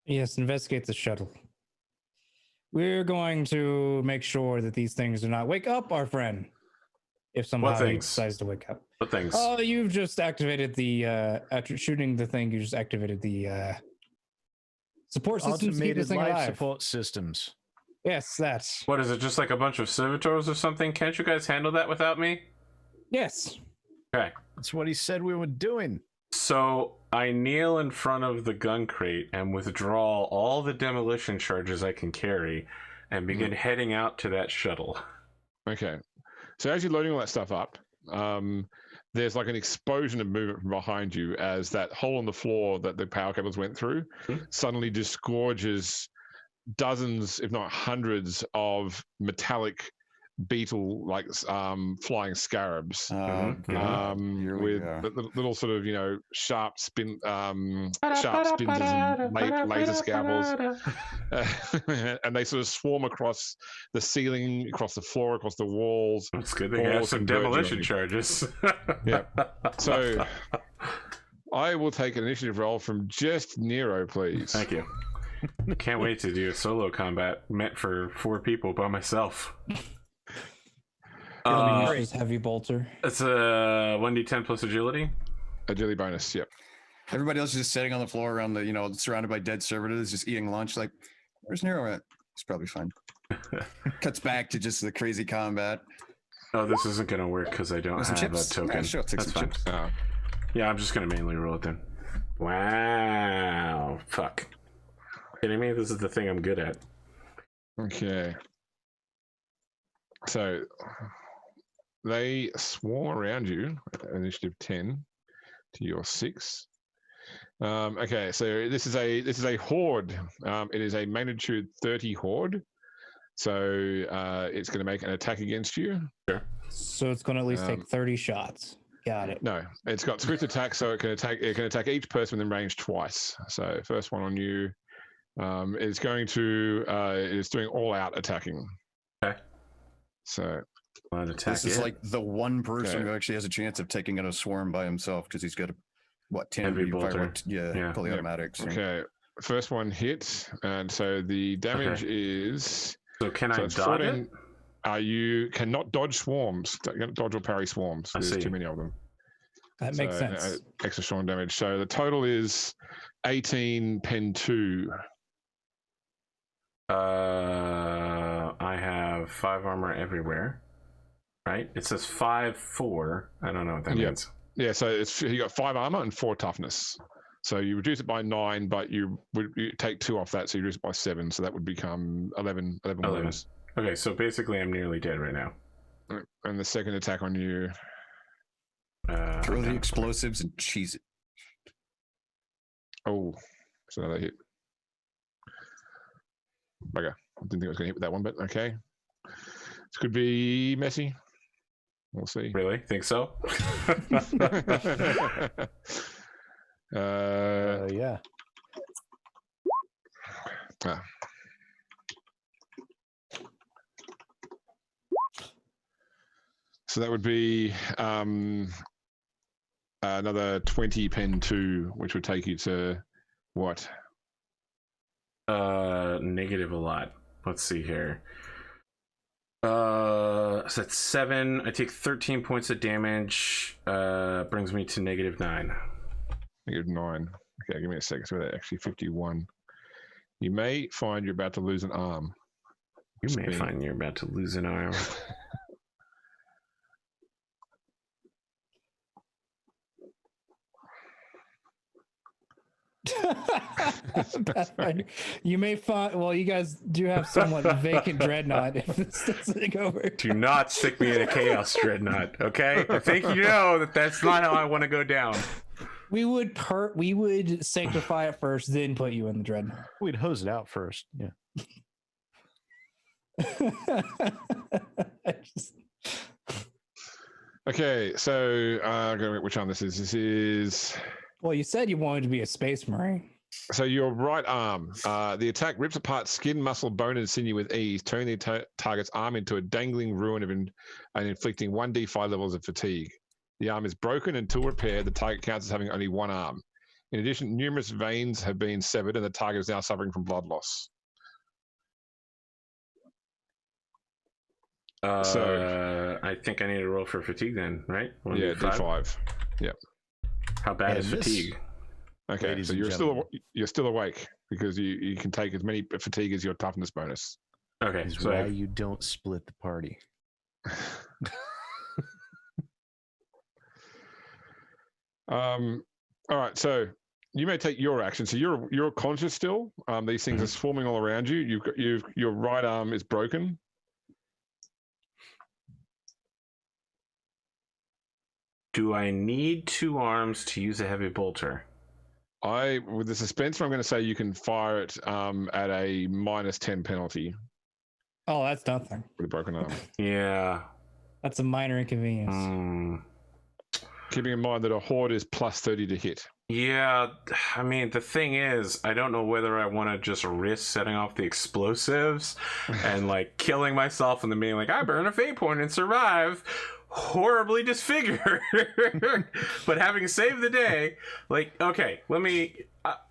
Yes, investigate the shuttle. We're going to make sure that these things do not wake up our friend. If somehow he decides to wake up. What things? Oh, you've just activated the, after shooting the thing, you just activated the support systems to keep this Automated thing life alive. support systems. Yes, that's. What is it, just like a bunch of servitors or something? Can't you guys handle that without me? Yes. Okay. That's what he said we were doing. So I kneel in front of the gun crate and withdraw all the demolition charges I can carry and begin heading out to that shuttle. Okay. So as you're loading all that stuff up, there's like an explosion of movement from behind you as that hole in the floor that the power cables went through suddenly disgorges dozens, if not hundreds, of metallic beetle like flying scarabs Here we with go. little sort of sharp spins and laser scalpels and they sort of swarm across the ceiling, across the floor, across the walls. It's good they have some demolition charges. Yeah. So I will take an initiative roll from just Nero, please. Thank you. Can't wait to do a solo combat meant for 4 people by myself. Heavy bolter. It's a 1d10 plus agility. Agility bonus, yep. Everybody else is just sitting on the floor around the, surrounded by dead servitors, just eating lunch. Like, where's Nero at? It's probably fine. Cuts back to just the crazy combat. Oh, this isn't going to work because I don't have chips? a token. Yeah, sure, I'll take That's some fine. chips. Yeah, I'm just going to mainly roll it then. Wow. Fuck. Kidding me? This is the thing I'm good at. Okay. So they swarm around you, initiative 10 to your 6. Okay, so this is a horde. It is a magnitude 30 horde. So it's going to make an attack against you. Sure. So it's going to at least take 30 shots. Got it. No, it's got swift attack, so it can attack each person within range twice. So first one on you is going to is doing all out attacking. Okay. So This is like the one person Okay. who actually has a chance of taking out a swarm by himself because he's got a 10 Heavy fire, bolter. yeah, fully Yeah. automatic. So. okay, first one hits, and so the damage is. So can I it's dodge 14. it? You cannot dodge swarms. You cannot dodge or parry swarms. I There's see. too many of them. That makes So, sense. Extra strong damage. So the total is 18 pen 2. I have 5 armor everywhere. Right? It says 5-4. I don't know what that Yep. means. Yeah, so it's you got 5 armor and 4 toughness. So you reduce it by 9, but you take 2 off that, so you reduce it by 7. So that would become 11 wounds. Okay, so basically I'm nearly dead right now. And the second attack on you. Throw the okay. explosives and cheese it. Oh, it's another hit. Bugger. I didn't think I was going to hit with that one, but okay. This could be messy. We'll see. Really? Think so? Yeah. ah. So that would be another 20 pen 2, which would take you to what? Negative a lot. Let's see here. So that's 7. I take 13 points of damage. Brings me to -9. -9. Okay, give me a second. So that's actually 51. You may find you're about to lose an arm. You may find you're about to lose an arm. You may find. Well, you guys do have somewhat vacant dreadnought if this doesn't go over. Do not stick me in a chaos dreadnought, okay? I think you know that that's not how I want to go down. We would sanctify it first, then put you in the dreadnought. We'd hose it out first. Yeah. Okay, so I'm gonna which one this is. This is. Well, you said you wanted to be a space marine. So your right arm, the attack rips apart skin, muscle, bone, and sinew with ease, turning the target's arm into a dangling ruin and inflicting 1d5 levels of fatigue. The arm is broken until repaired. The target counts as having only one arm. In addition, numerous veins have been severed, and the target is now suffering from blood loss. So I think I need to roll for fatigue then, right? Yeah, d5. Yep. How bad is fatigue? Okay, so you're still awake because you can take as many fatigue as your toughness bonus. Okay, Is so why you don't split the party. All right, so you may take your action. So you're conscious still. These things are swarming all around you. Your right arm is broken. do I need 2 arms to use a heavy bolter? With the suspense, I'm going to say you can fire it at a -10 penalty Oh, that's nothing. with a broken arm. Yeah. That's a minor inconvenience. Keeping in mind that a horde is +30 to hit. Yeah, I mean, the thing is, I don't know whether I want to just risk setting off the explosives and like killing myself and then being like, I burn a fate point and survive, horribly disfigured. But having saved the day, like, okay,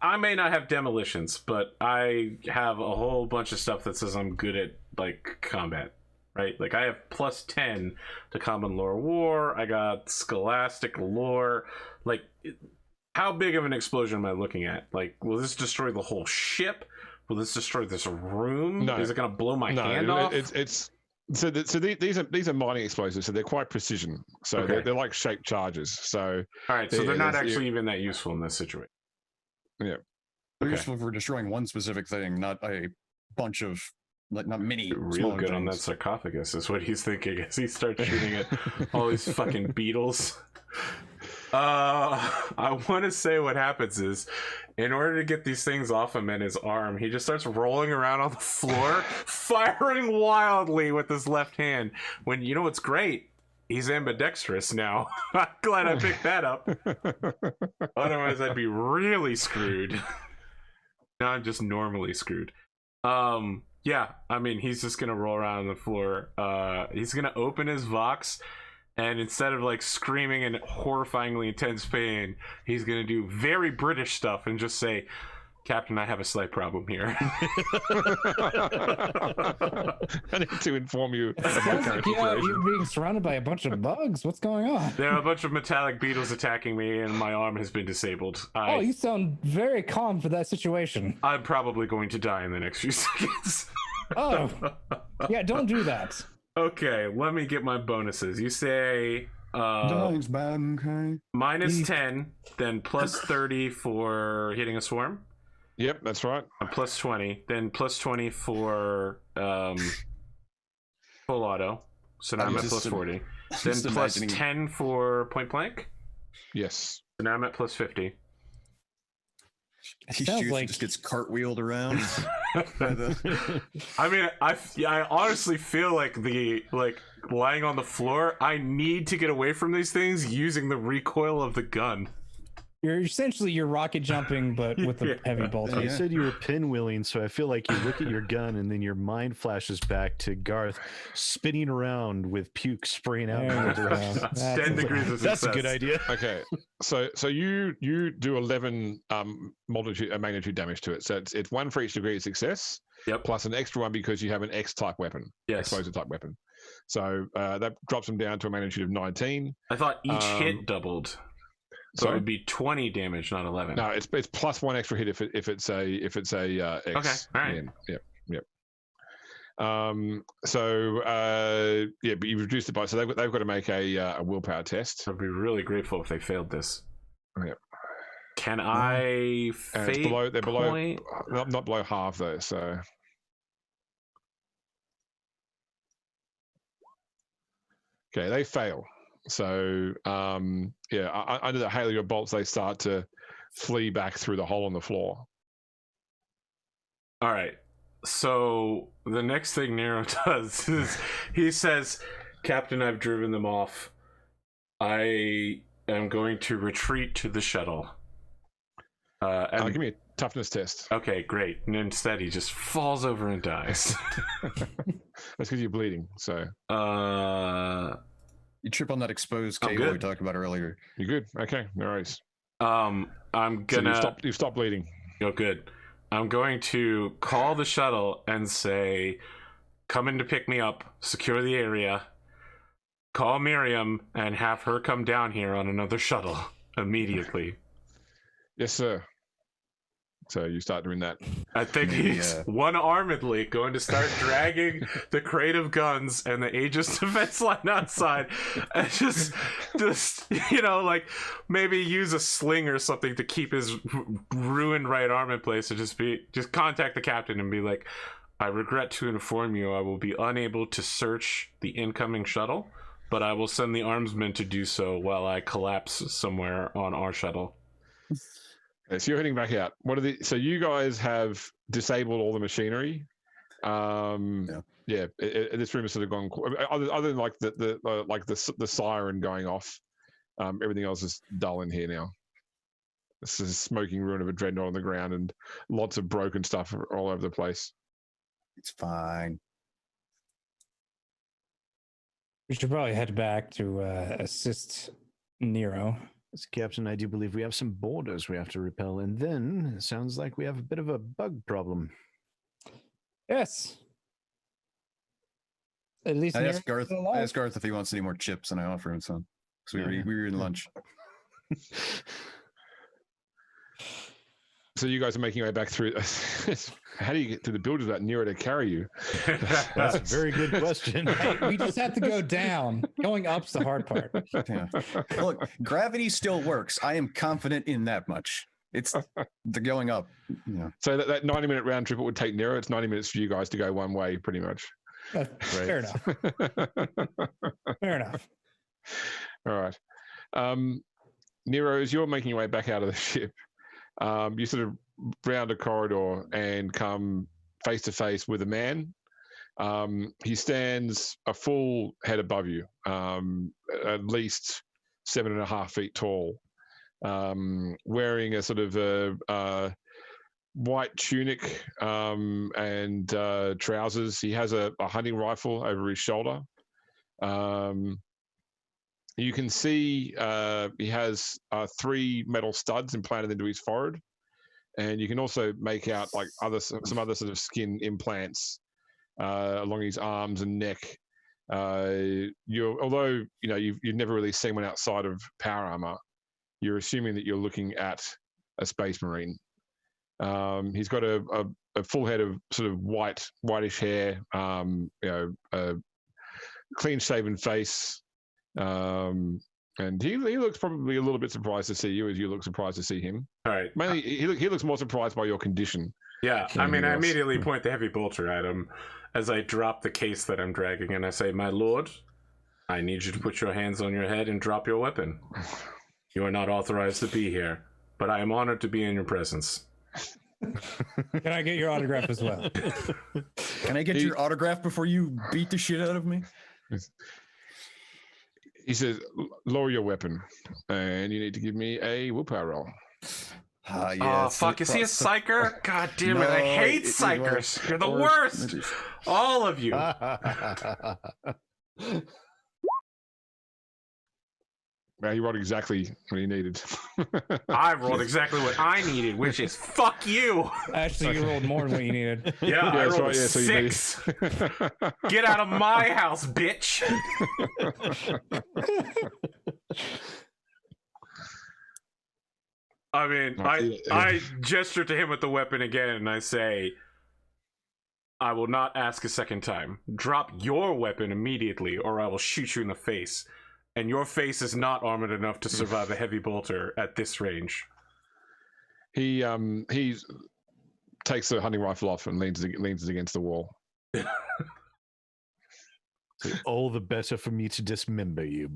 I may not have demolitions, but I have a whole bunch of stuff that says I'm good at like combat. Right, like I have +10 to common lore war. I got scholastic lore. Like, how big of an explosion am I looking at? Like, will this destroy the whole ship? Will this destroy this room? No. Is it going to blow my hand off? These are mining explosives, so they're quite precision. So Okay. they're like shaped charges. So All right, so they're yeah, not there's- actually even that useful in this situation. They're Okay. useful for destroying one specific thing, not a bunch of, like, not many. Real smaller good on that things. sarcophagus is what he's thinking as he starts shooting at all these fucking beetles. I want to say what happens is, in order to get these things off him and his arm, he just starts rolling around on the floor, firing wildly with his left hand. When, you know what's great? He's ambidextrous now. I'm glad I picked that up. Otherwise, I'd be really screwed. Now I'm just normally screwed. Yeah, I mean, he's just gonna roll around on the floor. He's gonna open his Vox, and instead of like screaming in horrifyingly intense pain, he's gonna do very British stuff and just say, Captain, I have a slight problem here. I need to inform you of the Sounds current like situation. you're being surrounded by a bunch of bugs. What's going on? There are a bunch of metallic beetles attacking me, and my arm has been disabled. Oh, you sound very calm for that situation. I'm probably going to die in the next few seconds. Oh, yeah, don't do that. Okay, let me get my bonuses. You say Dying's bad, okay. -10, then +30 for hitting a swarm. Yep, that's right. +20, then +20 for full auto. So now I'm at +40. Then just imagining- +10 for point blank. Yes. So now I'm at +50. He Sounds shoots like- and just gets cartwheeled around. by the- I mean, I honestly feel like lying on the floor, I need to get away from these things using the recoil of the gun. You're rocket jumping, but with a heavy bolt. You Yeah. said you were pinwheeling, so I feel like you look at your gun and then your mind flashes back to Garth spinning around with puke spraying out. in There all you go. directions. 10 degrees of That's a good success. idea. Okay. So you do 11 magnitude damage to it. So it's 1 for each degree of success. Yep. Plus an extra 1 because you have an X type weapon. Yes. Explosive type weapon. So that drops them down to a magnitude of 19. I thought each hit doubled. So Sorry? it'd be 20 damage, not 11. No, it's plus 1 extra hit if it's a X. Okay, all right. Yep. Yeah, but you've reduced it by, so they've got to make a willpower test. I'd be really grateful if they failed this. Yep. Can I And it's fate below, they're below, point? not below half though, so. Okay, they fail. So, under the hail of your bolts, they start to flee back through the hole in the floor. All right. So the next thing Nero does is he says, Captain, I've driven them off. I am going to retreat to the shuttle. Give me a toughness test. Okay, great. And instead he just falls over and dies. That's because you're bleeding, so. You trip on that exposed I'm cable we good. talked about earlier. You're good? Okay, no worries. I'm gonna... So you've stopped bleeding. Oh, good. I'm going to call the shuttle and say, come in to pick me up, secure the area, call Miriam, and have her come down here on another shuttle immediately. Yes, sir. So you start doing that. I think he's one-armedly going to start dragging the crate of guns and the Aegis defense line outside, and just like maybe use a sling or something to keep his ruined right arm in place, and just contact the captain and be like, I regret to inform you I will be unable to search the incoming shuttle, but I will send the armsmen to do so while I collapse somewhere on our shuttle. Okay, so you're heading back out. So you guys have disabled all the machinery. This room has sort of gone other than like the siren going off. Everything else is dull in here now. This is a smoking ruin of a dreadnought on the ground and lots of broken stuff all over the place. It's fine. We should probably head back to assist Nero. As Captain, I do believe we have some borders we have to repel, and then it sounds like we have a bit of a bug problem. Yes. At least I Nero's asked Garth. still alive. I asked Garth if he wants any more chips, and I offer him some. So we were in lunch. So you guys are making your way back through. How do you get to the buildings without Nero to carry you? That's a very good question. Hey, we just have to go down. Going up's the hard part. Yeah. Look, gravity still works. I am confident in that much. It's the going up. Yeah. So that 90-minute round trip it would take Nero. It's 90 minutes for you guys to go one way, pretty much. Fair enough. Fair enough. All right. Nero, as you're making your way back out of the ship, you sort of round a corridor and come face to face with a man. He stands a full head above you, at least 7.5 feet tall, wearing a sort of a white tunic and trousers. He has a hunting rifle over his shoulder. You can see he has 3 metal studs implanted into his forehead, and you can also make out like some other sort of skin implants along his arms and neck. Although you've never really seen one outside of power armor, you're assuming that you're looking at a space marine. He's got a full head of sort of whitish hair, a clean shaven face. And he looks probably a little bit surprised to see you, as you look surprised to see him. All right. Mainly, he looks more surprised by your condition. Yeah, I mean, I else. immediately point the heavy bolter at him as I drop the case that I'm dragging, and I say, "My lord, I need you to put your hands on your head and drop your weapon. You are not authorized to be here, but I am honored to be in your presence." Can I get your autograph as well? Can I get your autograph before you beat the shit out of me? He says, "Lower your weapon, and you need to give me a willpower roll." Yeah, Oh, fuck. Is he a psyker? God damn it. I No, hate psychers. You're the worst. All of you. Well, he rolled exactly what he needed. I rolled exactly what I needed, which is fuck you. Actually, you rolled more than what you needed. Yeah, I that's rolled right, a yeah, so you 6. Get out of my house, bitch. I mean, I gesture to him with the weapon again, and I say, I will not ask a second time. Drop your weapon immediately, or I will shoot you in the face. And your face is not armored enough to survive a heavy bolter at this range. He takes the hunting rifle off and leans it against the wall. All the better for me to dismember you.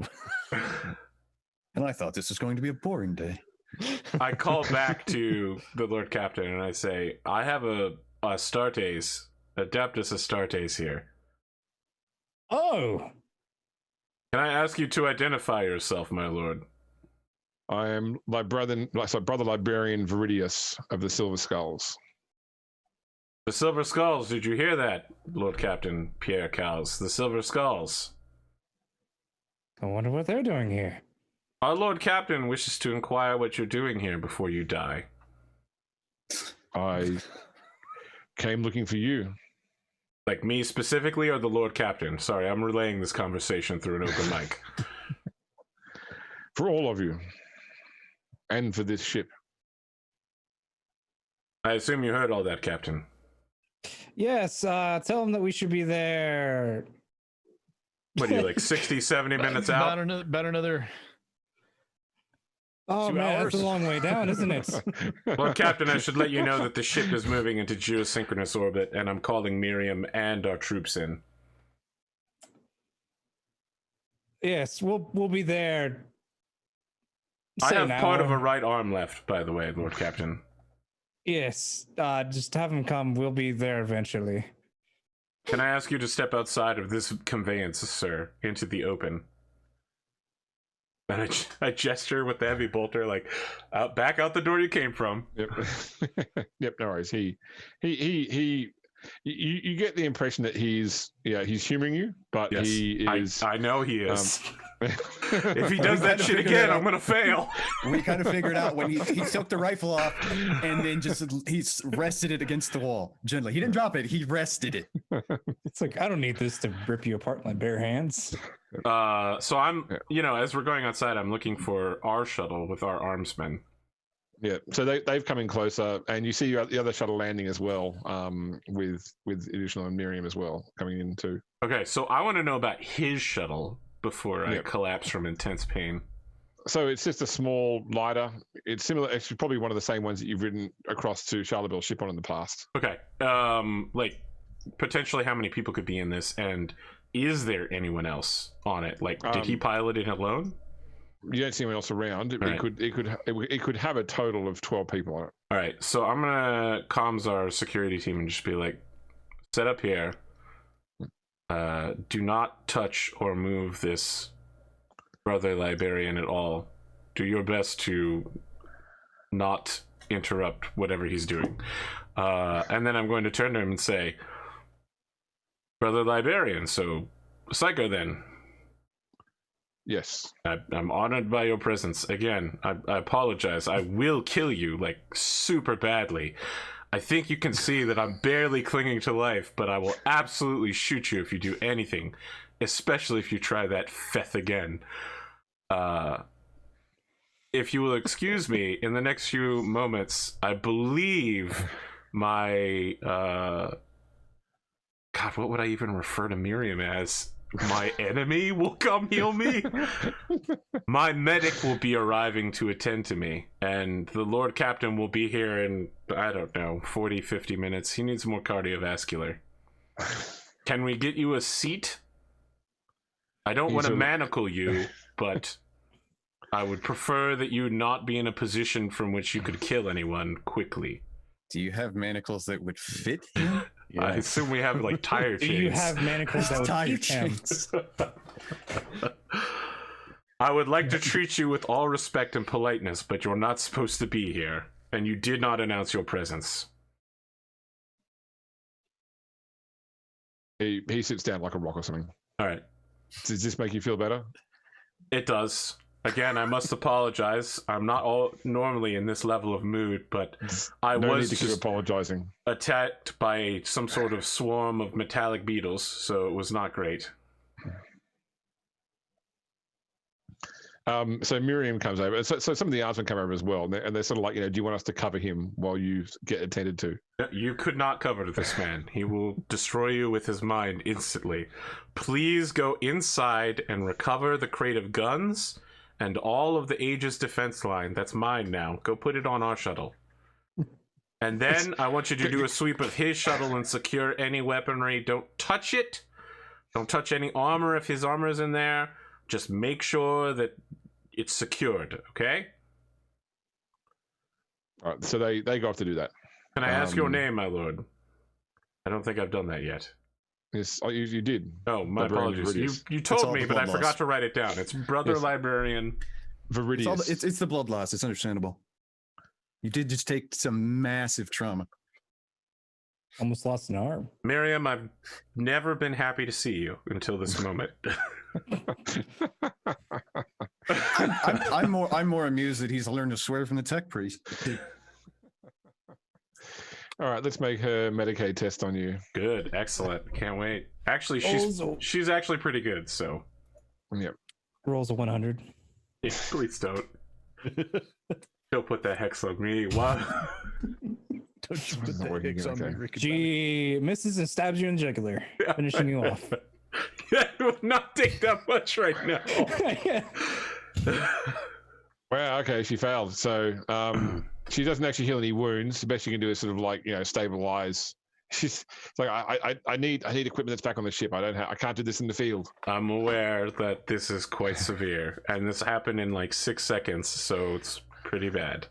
And I thought this was going to be a boring day. I call back to the Lord Captain and I say, I have a Astartes, Adeptus Astartes here. Oh! Can I ask you to identify yourself, my lord? I am my brother librarian Viridius of the Silver Skulls. The Silver Skulls, did you hear that, Lord Captain Pierre Cowles? The Silver Skulls. I wonder what they're doing here. Our Lord Captain wishes to inquire what you're doing here before you die. I came looking for you. Like me specifically, or the Lord Captain? Sorry, I'm relaying this conversation through an open mic. For all of you. And for this ship. I assume you heard all that, Captain. Yes, tell them that we should be there. What are you, like 60, 70 minutes out? About another Oh 2 man, hours. that's a long way down, isn't it? Lord Captain, I should let you know that the ship is moving into geosynchronous orbit, and I'm calling Miriam and our troops in. Yes, we'll be there. I Say have an part of hour. a right arm left, by the way, Lord Captain. Yes, just have them come. We'll be there eventually. Can I ask you to step outside of this conveyance, sir, into the open? And I gesture with the heavy bolter, like, back out the door you came from. Yep. Yep, no worries. You get the impression that he's humoring you, but Yes, he is. I know he is. If he We does that kinda shit figured again, it out. I'm gonna fail. We kind of figured out when he took the rifle off and then he's rested it against the wall gently. He didn't drop it. He rested it. It's like, I don't need this to rip you apart with my bare hands. So I'm, as we're going outside, I'm looking for our shuttle with our armsmen. Yeah, so they've come in closer, and you see the other shuttle landing as well, with additional and Miriam as well coming in too. Okay, so I want to know about his shuttle before I Yep. collapse from intense pain. So it's just a small lighter. It's similar. It's probably one of the same ones that you've ridden across to Charleville's ship on in the past. Okay, like potentially how many people could be in this, and is there anyone else on it? Like, did he pilot it alone? You don't see anyone else around. It Right. could have a total of 12 people on it. All right, so I'm gonna comms our security team and just be like, set up here. Do not touch or move this brother librarian at all. Do your best to not interrupt whatever he's doing. And then I'm going to turn to him and say, brother librarian, so Psycho then. Yes. I'm honored by your presence. Again, I apologize. I will kill you, like, super badly. I think you can see that I'm barely clinging to life, but I will absolutely shoot you if you do anything, especially if you try that feth again. If you will excuse me, in the next few moments, I believe my... God, what would I even refer to Miriam as? My enemy will come heal me. My medic will be arriving to attend to me, and the Lord Captain will be here in, I don't know, 40, 50 minutes. He needs more cardiovascular. Can we get you a seat? I don't want to manacle you, but I would prefer that you not be in a position from which you could kill anyone quickly. Do you have manacles that would fit him? I assume we have, like, tire Do chains. you have manacles that would Tire keep him? chains. I would like to treat you with all respect and politeness, but you're not supposed to be here, and you did not announce your presence. He sits down like a rock or something. All right. Does this make you feel better? It does. Again, I must apologize. I'm not normally in this level of mood, but I No was need to keep just apologizing. attacked by some sort of swarm of metallic beetles, so it was not great. So Miriam comes over. So some of the Artsmen come over as well, and they're sort of like, do you want us to cover him while you get attended to? You could not cover this man. He will destroy you with his mind instantly. Please go inside and recover the crate of guns and all of the Aegis defense line. That's mine now. Go put it on our shuttle. And then I want you to do a sweep of his shuttle and secure any weaponry. Don't touch it. Don't touch any armor if his armor is in there. Just make sure that it's secured, okay? All right, so they go off to do that. Can I ask your name, my lord? I don't think I've done that yet. Yes, oh, you did. Oh, my Librarian apologies. Viridius. You told all me, the but I blood forgot loss. to write it down. It's Brother Yes. Librarian. Viridius. It's the blood loss. It's understandable. You did just take some massive trauma. Almost lost an arm. Miriam, I've never been happy to see you until this moment. I'm more amused that he's learned to swear from the tech priest. All right, let's make her Medicaid test on you. Good, excellent. Can't wait. Actually, Also- she's actually pretty good, so Yep. Rolls a 100. yeah, please don't. Don't put that hex on me. Wow. Don't you put Not that working, X on me, okay. Ricky. She misses and stabs you in the jugular, finishing you off. That would not take that much right now. Well, okay, she failed. So she doesn't actually heal any wounds. The best she can do is sort of like stabilize. She's like, I need equipment that's back on the ship. I can't do this in the field. I'm aware that this is quite severe, and this happened in like 6 seconds, so it's pretty bad.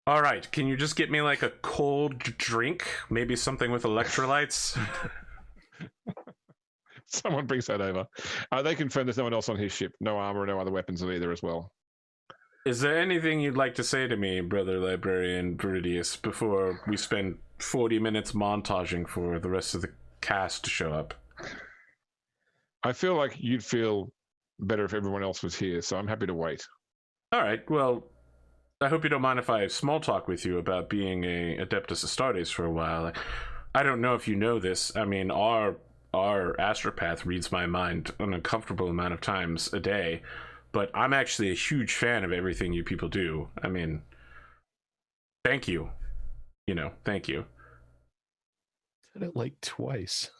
All right, can you just get me like a cold drink? Maybe something with electrolytes? Someone brings that over. They confirm there's no one else on his ship. No armor, no other weapons either as well. Is there anything you'd like to say to me, Brother Librarian Viridius, before we spend 40 minutes montaging for the rest of the cast to show up? I feel like you'd feel better if everyone else was here, so I'm happy to wait. All right, well, I hope you don't mind if I small talk with you about being a Adeptus Astartes for a while. I don't know if you know this. I mean, our Astropath reads my mind an uncomfortable amount of times a day, but I'm actually a huge fan of everything you people do. I mean, thank you. Thank you. Said it like twice.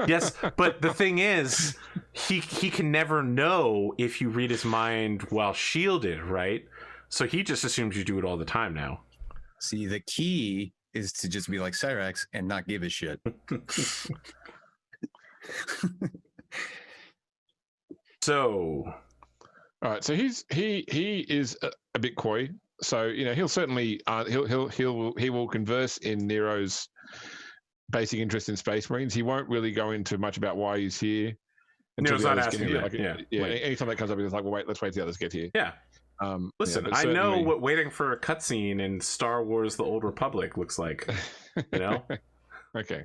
Yes, but the thing is, he can never know if you read his mind while shielded, right? So he just assumes you do it all the time now. See, the key is to just be like Cyrax and not give a shit. So, All right, so he is a bit coy. So he'll certainly he will converse in Nero's basic interest in Space Marines. He won't really go into much about why he's here. Nero's the not others get asking here. that. Yeah. Wait. Anytime that comes up, he's like, well, wait, let's wait till the others get here. Yeah. Listen, but I know certainly- what waiting for a cutscene in Star Wars: The Old Republic looks like. Okay.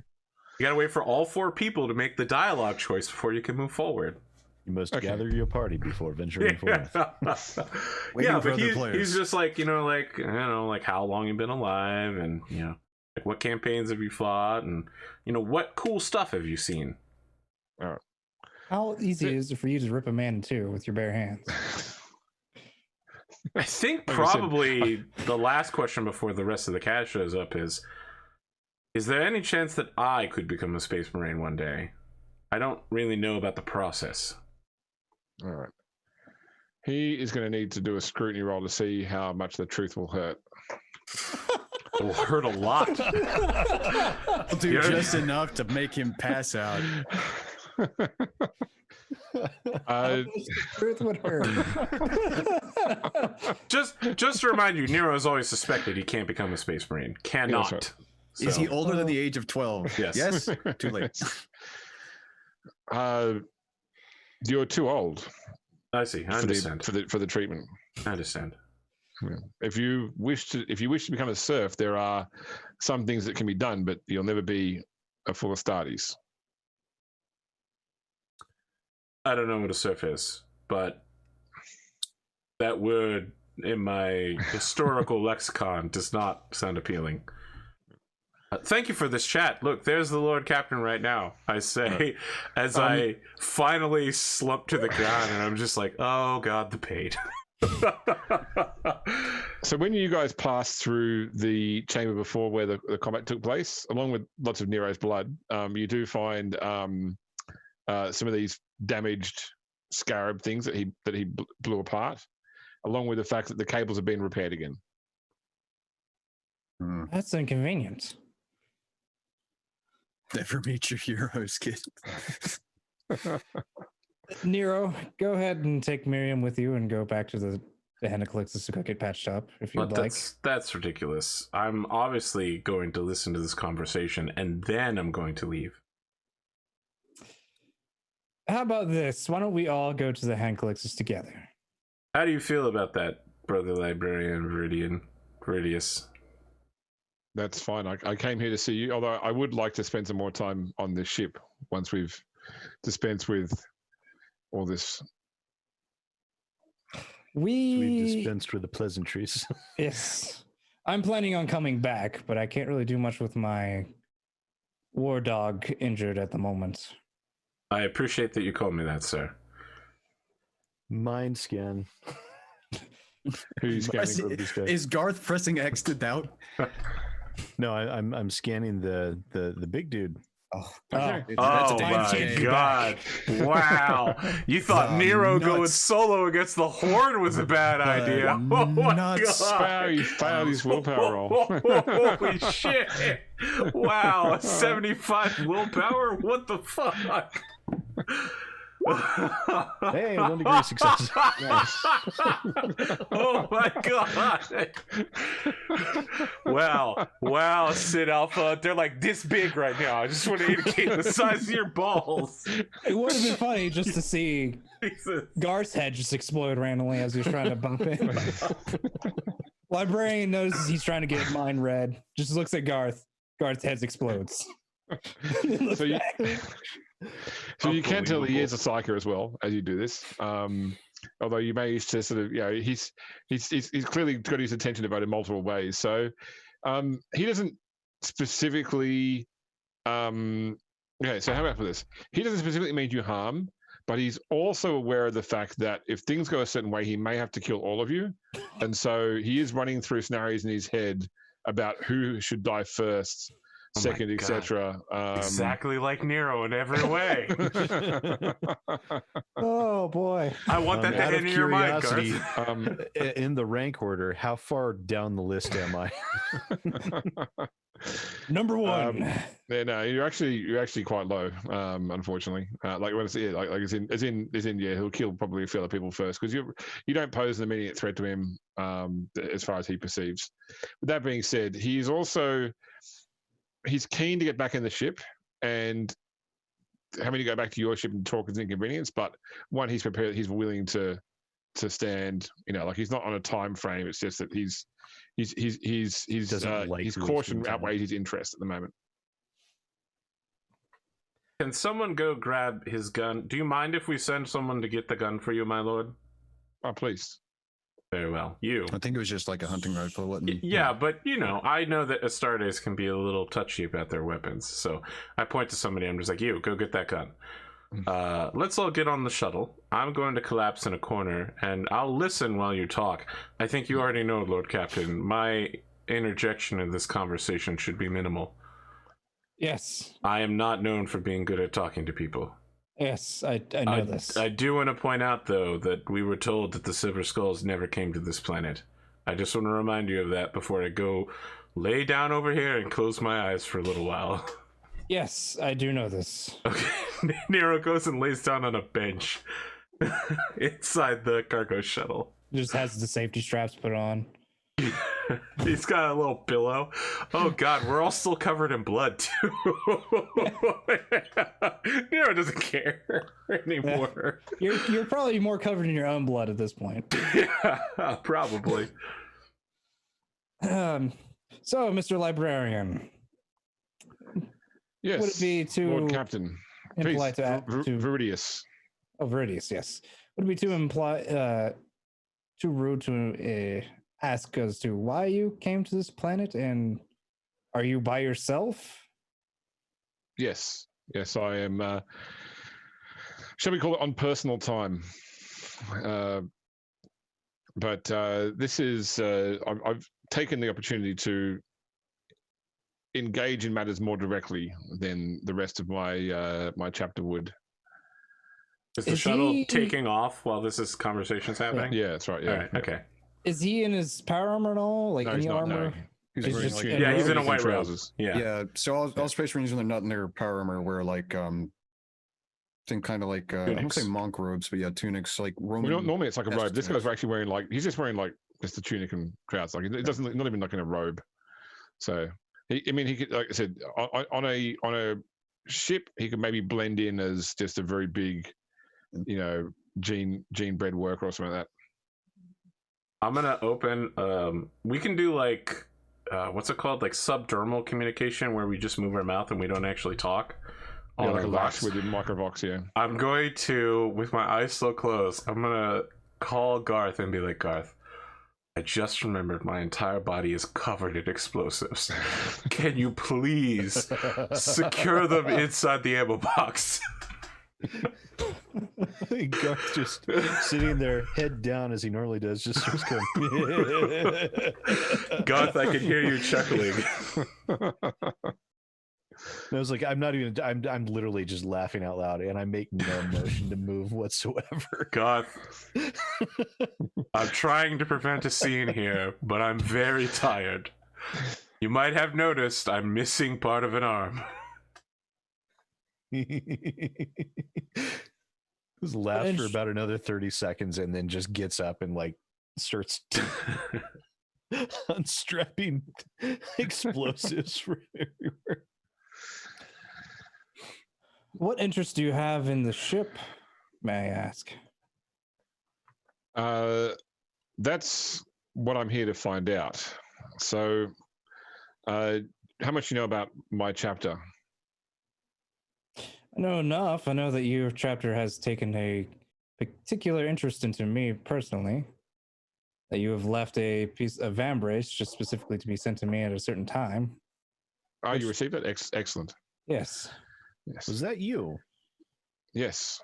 You gotta wait for all 4 people to make the dialogue choice before you can move forward. You must Okay. gather your party before venturing forth. Waiting for but other players. he's just like, like how long you've been alive, and like what campaigns have you fought, and what cool stuff have you seen. How easy is it for you to rip a man in two with your bare hands? I think Like I said- probably the last question before the rest of the cast shows up is there any chance that I could become a Space Marine one day? I don't really know about the process. All right. He is going to need to do a scrutiny roll to see how much the truth will hurt. It will hurt a lot. I'll do Yeah. just enough to make him pass out. Truth would hurt. just to remind you, Nero has always suspected he can't become a Space Marine. Cannot. right. Is he So, older than the age of 12? Yes. Yes? Too late. You're too old I see. I for understand. the treatment. I understand. Yeah. If you wish to become a serf, there are some things that can be done, but you'll never be a full Astartes. I don't know what a serf is, but that word in my historical lexicon does not sound appealing. Thank you for this chat. Look, there's the Lord Captain right now. I say, as I finally slump to the ground, and I'm just like, oh god, the pain. So when you guys passed through the chamber before where the combat took place, along with lots of Nero's blood, you do find some of these damaged scarab things that he blew apart, along with the fact that the cables have been repaired again. That's inconvenient. Never meet your heroes, kid. Nero, go ahead and take Miriam with you and go back to the Hand of Calixis to go get patched up if you'd like. That's ridiculous. I'm obviously going to listen to this conversation and then I'm going to leave. How about this? Why don't we all go to the Hand of Calixis together? How do you feel about that, Brother Librarian Viridius? That's fine. I came here to see you, although I would like to spend some more time on this ship once we've dispensed with all this. We dispensed with the pleasantries. Yes. I'm planning on coming back, but I can't really do much with my war dog injured at the moment. I appreciate that you called me that, sir. Mind scan. Who's scanning? Is Garth pressing X to doubt? No, I'm scanning the big dude. Oh, That's a Oh time my change. god. Wow. You thought Nero going nuts. solo against the Horde was a bad idea. Oh my nuts. god. You failed his willpower roll. Holy shit. Wow. 75 willpower? What the fuck? Hey, 1 degree success. Oh my god. Wow, Sid Alpha. They're like this big right now. I just want to indicate the size of your balls. it would have been funny just to see Jesus. Garth's head just explode randomly as he was trying to bump in. Librarian notices he's trying to get mine read. Just looks at Garth. Garth's head explodes. So you can tell he is a psyker as well as you do this. Although you may to sort of, he's clearly got his attention devoted in multiple ways. So he doesn't specifically. Okay, so how about for this? He doesn't specifically mean you harm, but he's also aware of the fact that if things go a certain way, he may have to kill all of you, and so he is running through scenarios in his head about who should die first. Second, etc. Exactly like Nero in every way. Oh boy! I want that to out end of in your mind, curiosity, Garth. in the rank order, how far down the list am I? Number one. Yeah, no, you're actually quite low, unfortunately. Like when it's like as in he'll kill probably a few other people first because you don't pose an immediate threat to him as far as he perceives. With that being said, he's keen to get back in the ship, and having to go back to your ship and talk is inconvenience. But one, he's prepared. He's willing to stand. Like he's not on a time frame. It's just that his caution outweighs his interest at the moment. Can someone go grab his gun? Do you mind if we send someone to get the gun for you, my lord? Oh, please. Very well. You. I think it was just like a hunting rifle, wasn't it? Yeah, but I know that Astartes can be a little touchy about their weapons. So I point to somebody, I'm just like, you, go get that gun. Let's all get on the shuttle. I'm going to collapse in a corner, and I'll listen while you talk. I think you already know, Lord Captain, my interjection in this conversation should be minimal. Yes. I am not known for being good at talking to people. Yes, I know this. I do want to point out, though, that we were told that the Silver Skulls never came to this planet. I just want to remind you of that before I go lay down over here and close my eyes for a little while. Yes, I do know this. Okay, Nero goes and lays down on a bench inside the cargo shuttle. Just has the safety straps put on. He's got a little pillow. Oh god, we're all still covered in blood too. Nero doesn't care anymore. You're probably more covered in your own blood at this point. Yeah, probably. So, Mr. Librarian. Yes. Would it be too Lord Captain? impolite Please, to Viridius. Oh, Viridius, yes. Would it be too rude to ask as to why you came to this planet and Are you by yourself? Yes, I am. Shall we call it on personal time? But this is. I've taken the opportunity to engage in matters more directly than the rest of my my chapter would. Is the shuttle taking off while this conversation's happening? Yeah, that's right. Yeah. All right. Yeah. Okay. Is he in his power armor at all? Like No, any he's not, no. armor? He's He's wearing just like in Yeah, he's in a robes and white robe. trousers. Yeah. yeah. So all Space Rangers, when they're not in their power armor, wear like think kind of like I don't say Tunics. monk robes, but yeah, tunics like Roman. Well, normally it's like a esque robe. This tunics. guy's actually wearing like he's just wearing like just a tunic and trousers. Like it doesn't not even like in a robe. So he could, like I said, on a ship he could maybe blend in as just a very big, jean bread worker or something like that. I'm gonna open. We can do like, what's it called? Like subdermal communication, where we just move our mouth and we don't actually talk. Yeah, like our a vox. Vox with your microvox, yeah. I'm going to, with my eyes still closed, I'm gonna call Garth and be like, Garth, I just remembered my entire body is covered in explosives. Can you please secure them inside the ammo box? Garth just sitting there, head down as he normally does, just starts going. Garth, I can hear you chuckling. And I was like, I'm literally just laughing out loud, and I make no motion to move whatsoever. Garth, I'm trying to prevent a scene here, but I'm very tired. You might have noticed I'm missing part of an arm. Just laughs for about another 30 seconds and then just gets up and like starts unstrapping explosives from everywhere. What interest do you have in the ship, may I ask? That's what I'm here to find out. So, how much do you know about my chapter? I know enough. I know that your chapter has taken a particular interest into me personally. That you have left a piece of Vambrace just specifically to be sent to me at a certain time. Oh, you received that? Excellent. Yes. Yes. Was that you? Yes.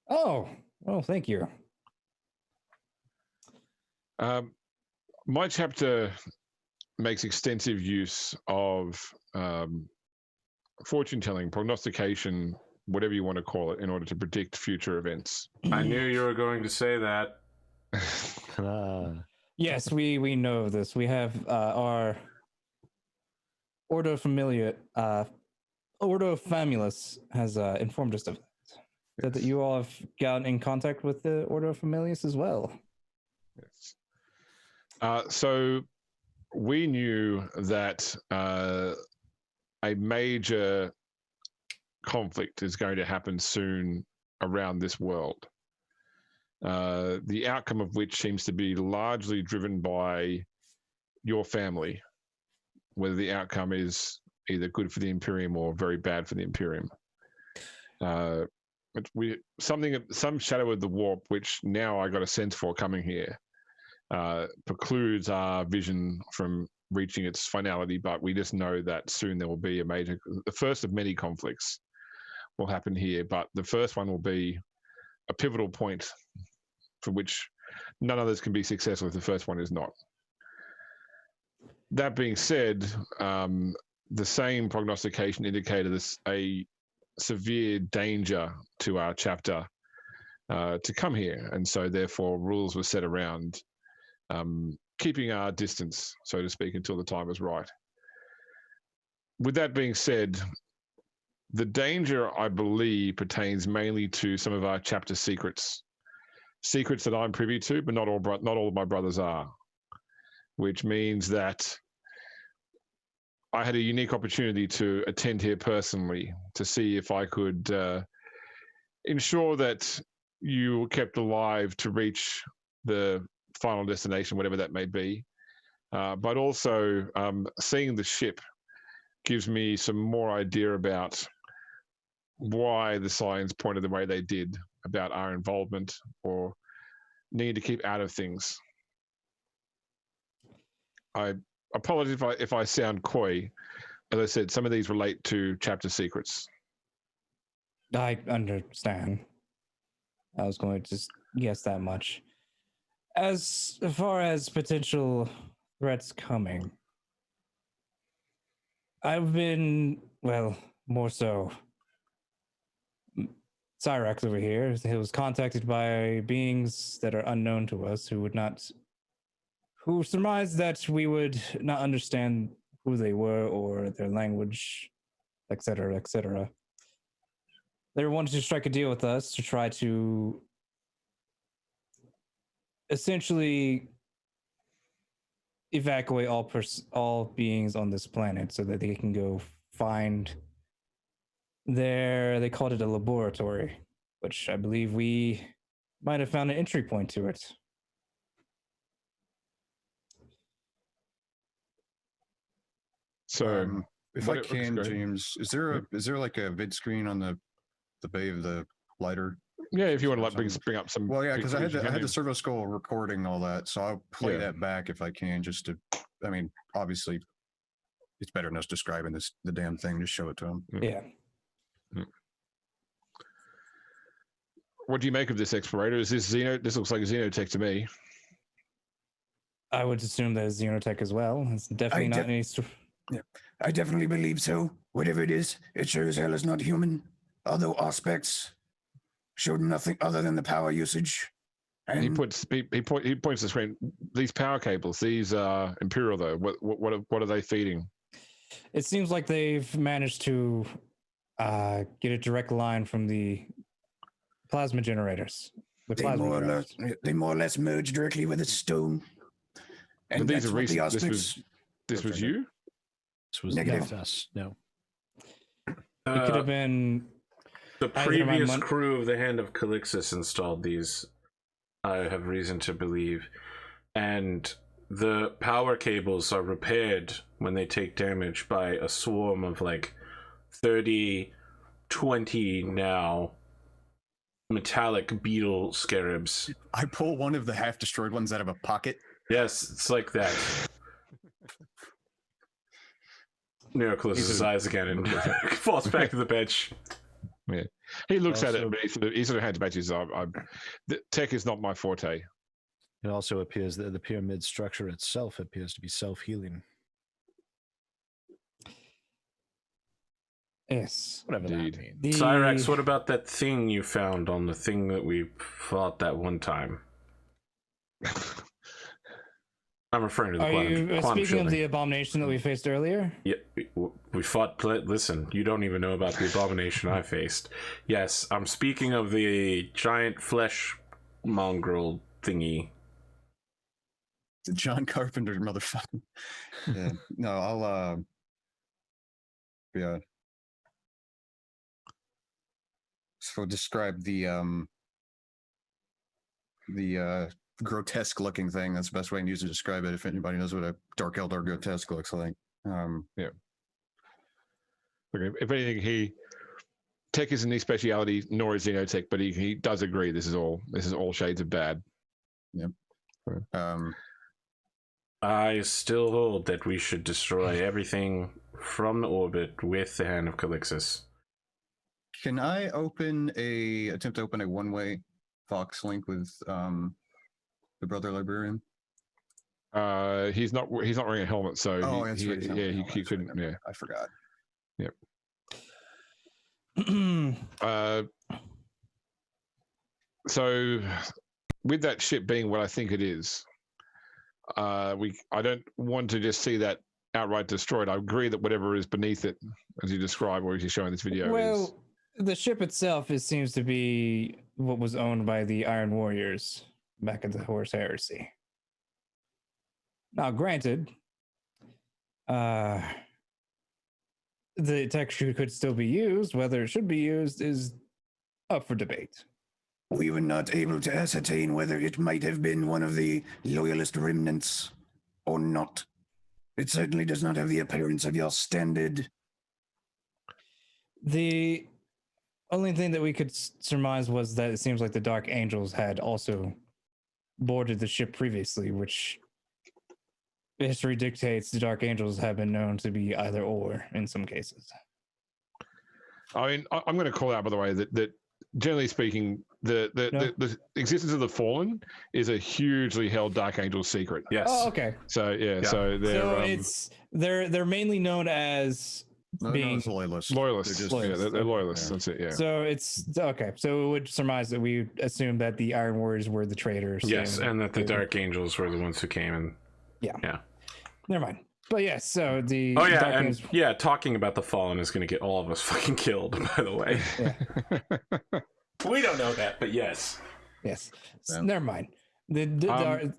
Oh, well, thank you. My chapter makes extensive use of fortune telling, prognostication, whatever you want to call it, in order to predict future events. I knew you were going to say that. Yes, we know this. We have our Ordo Famulus has informed us of that. Said that you all have gotten in contact with the Ordo Famulus as well. Yes. So we knew that a major conflict is going to happen soon around this world. The outcome of which seems to be largely driven by your family, whether the outcome is either good for the Imperium or very bad for the Imperium. Some shadow of the warp, which now I got a sense for coming here, precludes our vision from reaching its finality, but we just know that soon there will be the first of many conflicts will happen here, but the first one will be a pivotal point for which none others can be successful if the first one is not. That being said, the same prognostication indicated a severe danger to our chapter to come here, and so therefore rules were set around keeping our distance, so to speak, until the time is right. With that being said, the danger, I believe, pertains mainly to some of our chapter secrets that I'm privy to, but not all of my brothers are, which means that I had a unique opportunity to attend here personally to see if I could ensure that you were kept alive to reach the final destination, whatever that may be. But also seeing the ship gives me some more idea about why the Scions pointed the way they did about our involvement or need to keep out of things. I apologies if I sound coy. As I said, some of these relate to chapter secrets. I understand. I was going to just guess that much. As far as potential threats coming, I've been, well, more so. Cyrax over here, he was contacted by beings that are unknown to us who surmised that we would not understand who they were or their language, etc., etc. They wanted to strike a deal with us to try to essentially evacuate all beings on this planet so that they can go find they called it a laboratory, which I believe we might have found an entry point to it. So, if I can, James, is there like a vid screen on the bay of the lighter? Yeah, if you want to like bring up some. Well, yeah, because I had the servo skull recording all that, so I'll play that back if I can, just to. I mean, obviously, it's better than us describing the damn thing. Just show it to him. Yeah. What do you make of this explorator? Is this Xeno? This looks like a Xenotech to me. I would assume that it's Xenotech as well. It's definitely not any. Yeah, I definitely believe so. Whatever it is, it sure as hell is not human. Although aspects showed nothing other than the power usage. And he points to the screen. These power cables, these Imperial though. What are they feeding? It seems like they've managed to get a direct line from the plasma generators. they more or less merge directly with the stone. And But these that's are what the recent. aspects. This was you. This was Negative. not us. No. It could have been the previous crew of the Hand of Calixis installed these. I have reason to believe, and the power cables are repaired when they take damage by a swarm of like 30, 20 now metallic beetle scarabs. I pull one of the half-destroyed ones out of a pocket. Yes, it's like that. Nero closes his eyes again and falls back to the bench. Yeah, he looks at it, but he sort of hands back to his the tech is not my forte. It also appears that the pyramid structure itself appears to be self-healing. Yes. Whatever Indeed. that means. Cyrax, what about that thing you found on the thing that we fought that one time? I'm referring to the Are quantum. you Quantum speaking of shielding. the abomination that we faced earlier? Yeah, we fought. Listen, you don't even know about the abomination I faced. Yes, I'm speaking of the giant flesh mongrel thingy. The John Carpenter motherfucker. Yeah. No, I'll yeah. So describe the grotesque looking thing. That's the best way I can use to describe it. If anybody knows what a Dark Eldar grotesque looks like. Yeah. Okay. If anything, tech isn't his speciality, nor is Xenotech, but he does agree this is all shades of bad. Yep. I still hold that we should destroy everything from the orbit with the Hand of Calixis. Can I attempt to open a one-way Fox link with the brother librarian? He's not wearing a helmet, so he couldn't. Yeah, I forgot. Yep. So, with that ship being what I think it is, I don't want to just see that outright destroyed. I agree that whatever is beneath it, as you describe or as you show in this video, is. The ship itself, it seems to be what was owned by the Iron Warriors back in the Horus Heresy. Now, granted, the texture could still be used. Whether it should be used is up for debate. We were not able to ascertain whether it might have been one of the loyalist remnants or not. It certainly does not have the appearance of your standard. The only thing that we could surmise was that it seems like the Dark Angels had also boarded the ship previously, which history dictates the Dark Angels have been known to be either or in some cases. I mean, I'm going to call out, by the way, that generally speaking, the existence of the Fallen is a hugely held Dark Angel secret. Yes. Oh, okay. So Yeah. so they're mainly known as being it's loyalists. loyalists. They're just loyalists. They're loyalists. That's it. Yeah. So it's okay. So it would surmise that we assume that the Iron Warriors were the traitors. Yes, and that the Dark Angels were the ones who came and Never mind. But yes, so the oh yeah, Dark and Angels- yeah, talking about the Fallen is going to get all of us fucking killed. By the way, we don't know that, but yes. yes. Yeah. Never mind. The Go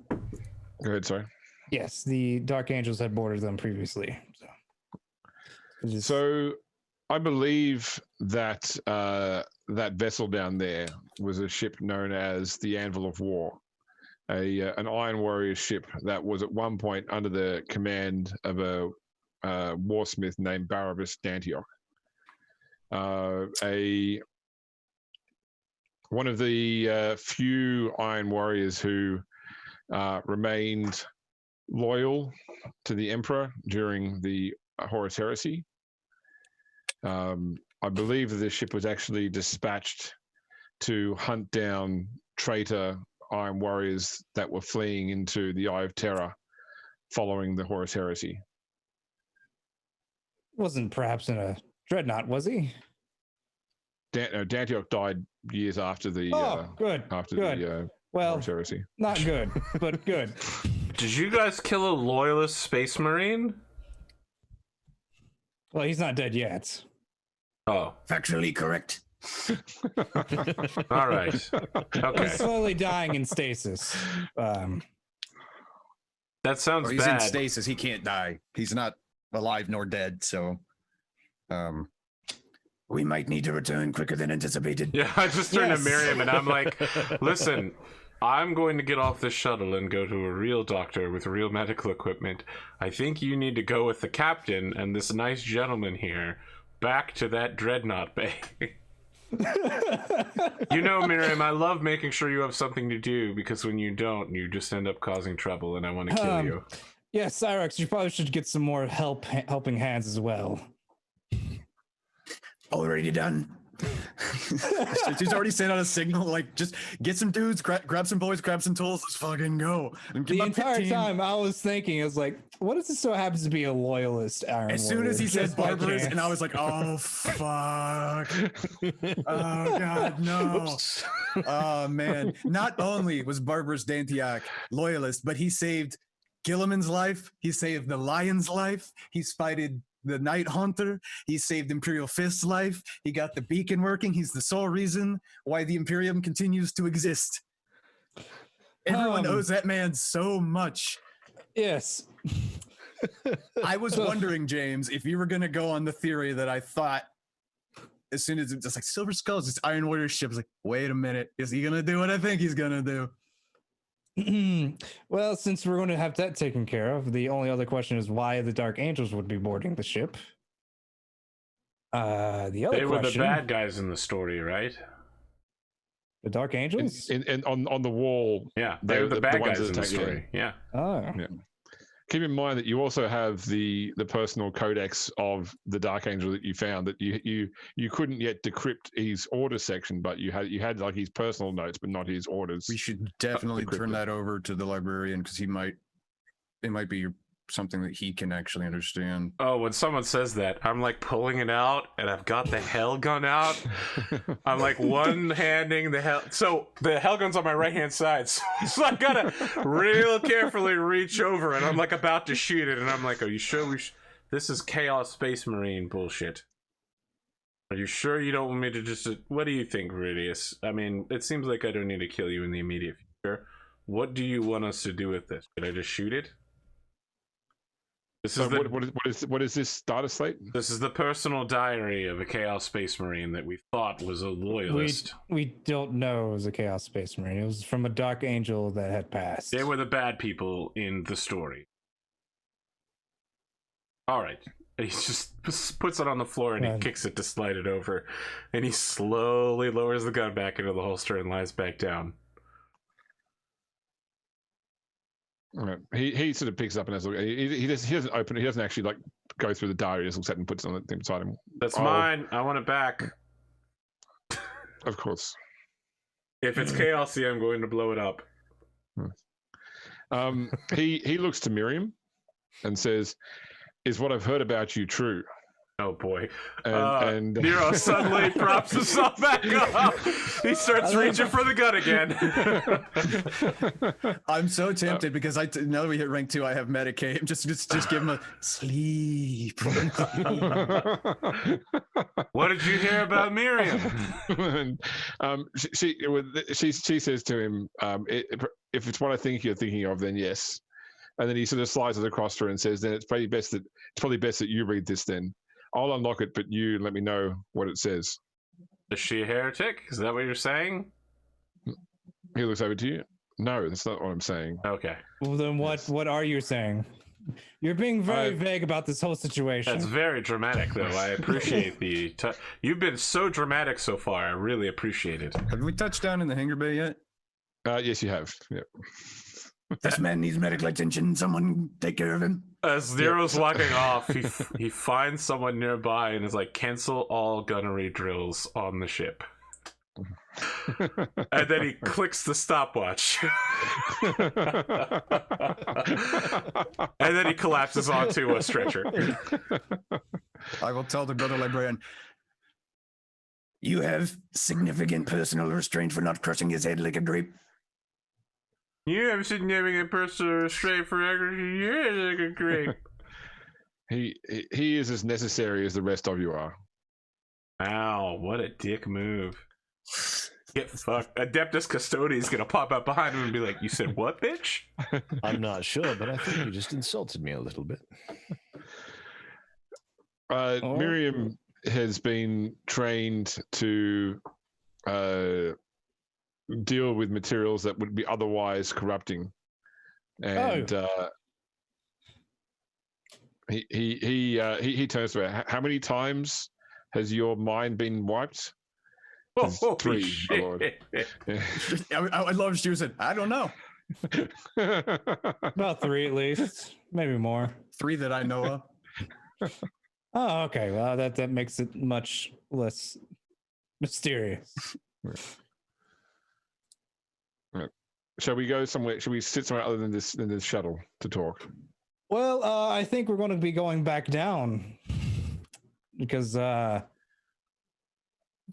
ahead. Sorry. yes, the Dark Angels had boarded them previously. So I believe that that vessel down there was a ship known as the Anvil of War, an Iron Warrior ship that was at one point under the command of a warsmith named Barabbas d'Antioch. One of the few Iron Warriors who remained loyal to the Emperor during the Horus Heresy. I believe that this ship was actually dispatched to hunt down traitor Iron Warriors that were fleeing into the Eye of Terror following the Horus Heresy. Wasn't perhaps in a dreadnought, was he? D'Antioch died years after the good. the Well, Horus Heresy. not good, but good. Did you guys kill a loyalist space marine? Well, he's not dead yet. Oh, Factually correct. all right. Okay, He's slowly dying in stasis. that sounds Or he's in bad. stasis. He can't die. He's not alive nor dead. So, We might need to return quicker than anticipated. Yeah, I just turned Yes. to Miriam and I'm like, listen, I'm going to get off this shuttle and go to a real doctor with real medical equipment. I think you need to go with the captain and this nice gentleman here back to that dreadnought bay. You know, Miriam, I love making sure you have something to do because when you don't, you just end up causing trouble and I want to kill you. Yes, Cyrax, you probably should get some more helping hands as well. Already done. She's already sent out a signal like, just get some dudes, grab some boys, grab some tools, let's fucking go. And get The my entire 15. time I was thinking, I was like, what if this so happens to be a loyalist Iron As soon as he Warrior? said Just by barbarous, chance. and I was like, oh fuck. Oh god, no. Oh man. Not only was Barbarous d'Antioch loyalist, but he saved Gilliman's life, he saved the Lion's life, he spited the Night Haunter, he saved Imperial Fist's life, he got the beacon working, he's the sole reason why the Imperium continues to exist. Everyone owes that man so much. Yes. I was So- wondering, James, if you were going to go on the theory that I thought as soon as it's just like Silver Skulls, this Iron Warrior ship, I was like, wait a minute, is he going to do what I think he's going to do? Well, since we're going to have that taken care of, the only other question is why the Dark Angels would be boarding the ship. The other They were the question, bad guys in the story, right? the Dark Angels? And on the wall. Yeah, they were the bad ones guys that in the attack you. story. Yeah. Oh, Yeah. Keep in mind that you also have the personal codex of the Dark Angel that you found that you couldn't yet decrypt his order section, but you had like his personal notes, but not his orders. We should definitely turn decrypted. that over to the librarian because it might be something that he can actually understand. Oh, when someone says that, I'm like pulling it out, and I've got the hell gun out. I'm like one-handing the hell. So the hell gun's on my right-hand side, so I gotta real carefully reach over, and I'm like about to shoot it, and I'm like, "Are you sure this is Chaos Space Marine bullshit? Are you sure you don't want me to just? What do you think, Viridius? I mean, it seems like I don't need to kill you in the immediate future. What do you want us to do with this? Should I just shoot it?" This So is the, what is this data slate? This is the personal diary of a Chaos Space Marine that we thought was a loyalist. we don't know it was a Chaos Space Marine. It was from a Dark Angel that had passed. They were the bad people in the story. All right. And he just puts it on the floor and he kicks it to slide it over. And he slowly lowers the gun back into the holster and lies back down. Right. He sort of picks up and has a look. He doesn't open it. He doesn't actually like go through the diary. He just looks at it and puts it on the thing beside him. That's mine. I want it back. Of course. If it's chaosy, I'm going to blow it up. He looks to Miriam and says, "Is what I've heard about you true?" Oh boy. And Nero suddenly props himself back up. He starts reaching for the gun again. I'm so tempted because now that we hit rank 2, I have Medicaid. Just give him a sleep. What did you hear about Miriam? And, she says to him, if it's what I think you're thinking of, then yes. And then he sort of slides it across to her and says, then it's probably best that you read this then. I'll unlock it, but you let me know what it says. Is she a heretic? Is that what you're saying? He looks over to you. No, that's not what I'm saying. Okay. Well, then what are you saying? You're being very vague about this whole situation. That's very dramatic, though. I appreciate the... You've been so dramatic so far. I really appreciate it. Have we touched down in the hangar bay yet? Yes, you have. Yep. This man needs medical attention. Someone take care of him. As Nero's walking off, he finds someone nearby and is like, cancel all gunnery drills on the ship. And then he clicks the stopwatch. And then he collapses onto a stretcher. I will tell the brother librarian. You have significant personal restraint for not crushing his head like a grape. You have significant personal restraint for your like a grape. He is as necessary as the rest of you are. Wow, what a dick move. Get fucked. Adeptus Custodi is gonna pop up behind him and be like, you said what, bitch? I'm not sure, but I think you just insulted me a little bit. Miriam has been trained to deal with materials that would be otherwise corrupting, and he turns to her. How many times has your mind been wiped? Oh, 3, shit. my lord. Yeah. I love she said, I don't know. About 3 at least, maybe more. 3 that I know of. Oh, okay. Well, that makes it much less mysterious. Right. Shall we go somewhere? Shall we sit somewhere other than this shuttle to talk? Well, I think we're going to be going back down because I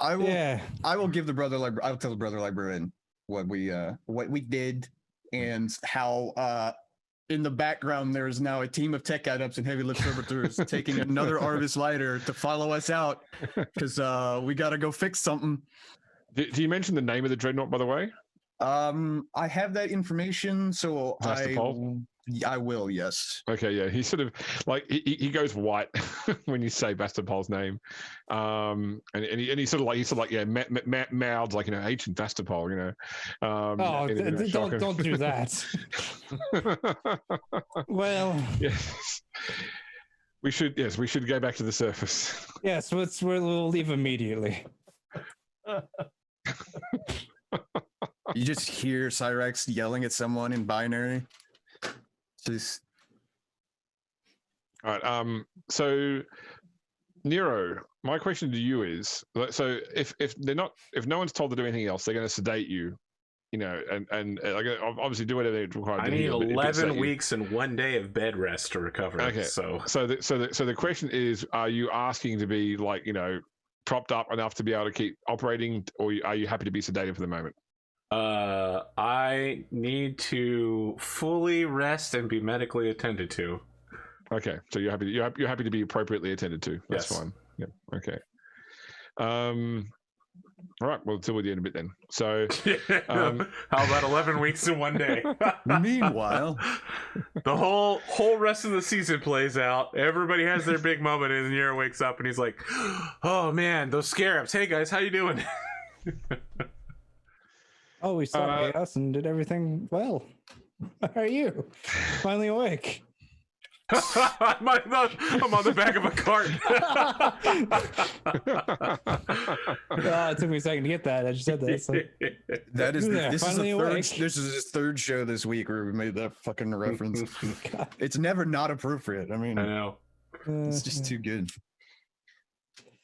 will give the brother I'll tell the brother librarian what we did and how in the background there is now a team of tech adepts and heavy lift servitors taking another Arvis lighter to follow us out because we got to go fix something. Do you mention the name of the dreadnought, by the way? I have that information, so I will, yes. Okay, yeah. He sort of like he goes white when you say Vastapol's name, and he sort of like mouths like ancient Vastapol, don't do that. Well, yes, we should go back to the surface. Yes, we'll leave immediately. You just hear Cyrax yelling at someone in binary. Just all right. So Nero, my question to you is: so if no one's told to do anything else, they're going to sedate you, and obviously do whatever they're required to do. I need 11 weeks and 1 day of bed rest to recover. Okay. So the question is: are you asking to be propped up enough to be able to keep operating, or are you happy to be sedated for the moment? I need to fully rest and be medically attended to. Okay, so you're happy to be appropriately attended to. That's yes. Fine. Yeah. Okay. All right, we'll deal with you in a bit then. So, how about 11 weeks and 1 day? Meanwhile, the whole rest of the season plays out. Everybody has their big moment, and Nero wakes up and he's like, "Oh man, those scarabs! Hey guys, how you doing?" Oh, we saw chaos and did everything well. How are you? Finally awake. I'm on the back of a cart. Oh, it took me a second to get that. I just said that. So. That is Yeah, this is finally the third. awake. This is the third show this week where we made that fucking reference. It's never not appropriate. I mean, I know. it's just too good.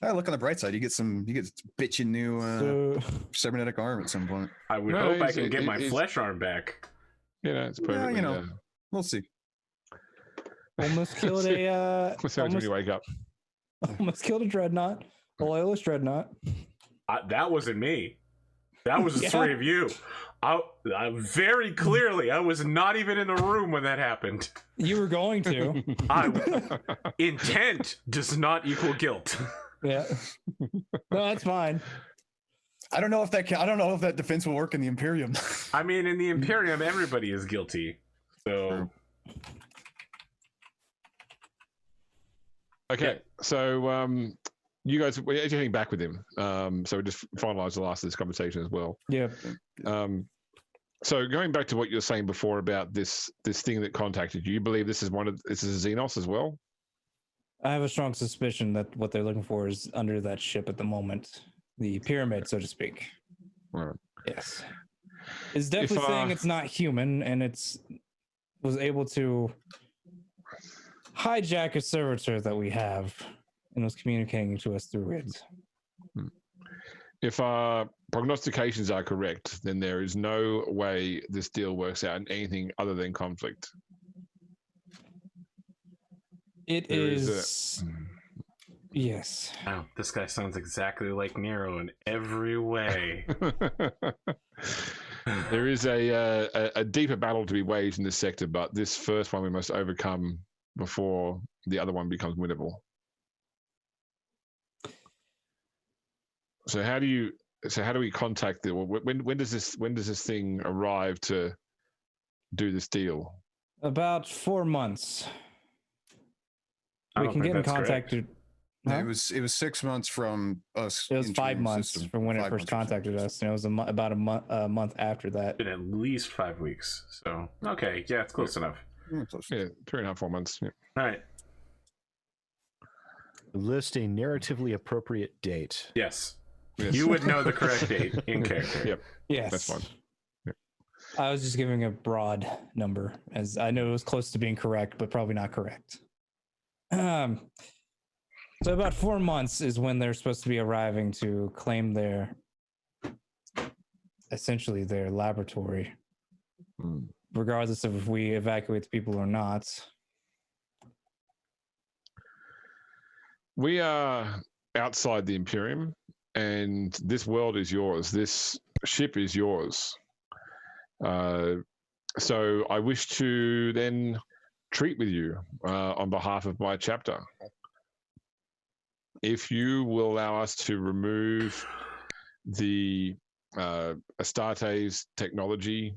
Look on the bright side. You get bitchin' new cybernetic arm at some point. I would No, hope I it's- can get it- my it's- flesh arm back. It's Yeah, perfectly. We'll see. Almost killed a What sounds when you wake up? almost killed a dreadnought, a loyalist dreadnought. That wasn't me. That was the Yeah. three of you. I very clearly, I was not even in the room when that happened. You were going to. Intent does not equal guilt. Yeah. No, that's fine. I don't know if that defense will work in the Imperium. I mean, in the Imperium, everybody is guilty. So, Okay, so you guys, we're heading back with him. So we just finalised the last of this conversation as well. Yeah. So going back to what you were saying before about this thing that contacted you, you believe this is this is a Xenos as well? I have a strong suspicion that what they're looking for is under that ship at the moment. The pyramid, so to speak. Right. Yes. It's definitely saying it's not human, and was able to hijack a servitor that we have and was communicating to us through it. If our prognostications are correct, then there is no way this deal works out in anything other than conflict. It There is. Yes. wow, this guy sounds exactly like Nero in every way. There is a deeper battle to be waged in this sector, but this first one we must overcome before the other one becomes winnable. So how do we contact when does this thing arrive to do this deal? About 4 months. I We don't can think get in that's contact. correct. Huh? It was 6 months from us. It was entering 5 the months system. from when it 5 first months or contacted something. us, and it was about a month after that. Been at least 5 weeks. So, okay, yeah, it's close enough. Yeah, close. Yeah, 3.5, 4 months. Yeah. All right. List a narratively appropriate date. Yes. Yes. You would know the correct date in character. Yep. Yes, That's fine. I was just giving a broad number, as I know it was close to being correct, but probably not correct. So about 4 months is when they're supposed to be arriving to claim essentially their laboratory, regardless of if we evacuate the people or not. We are outside the Imperium, and this world is yours. This ship is yours. So I wish to then treat with you on behalf of my chapter. If you will allow us to remove the Astartes technology,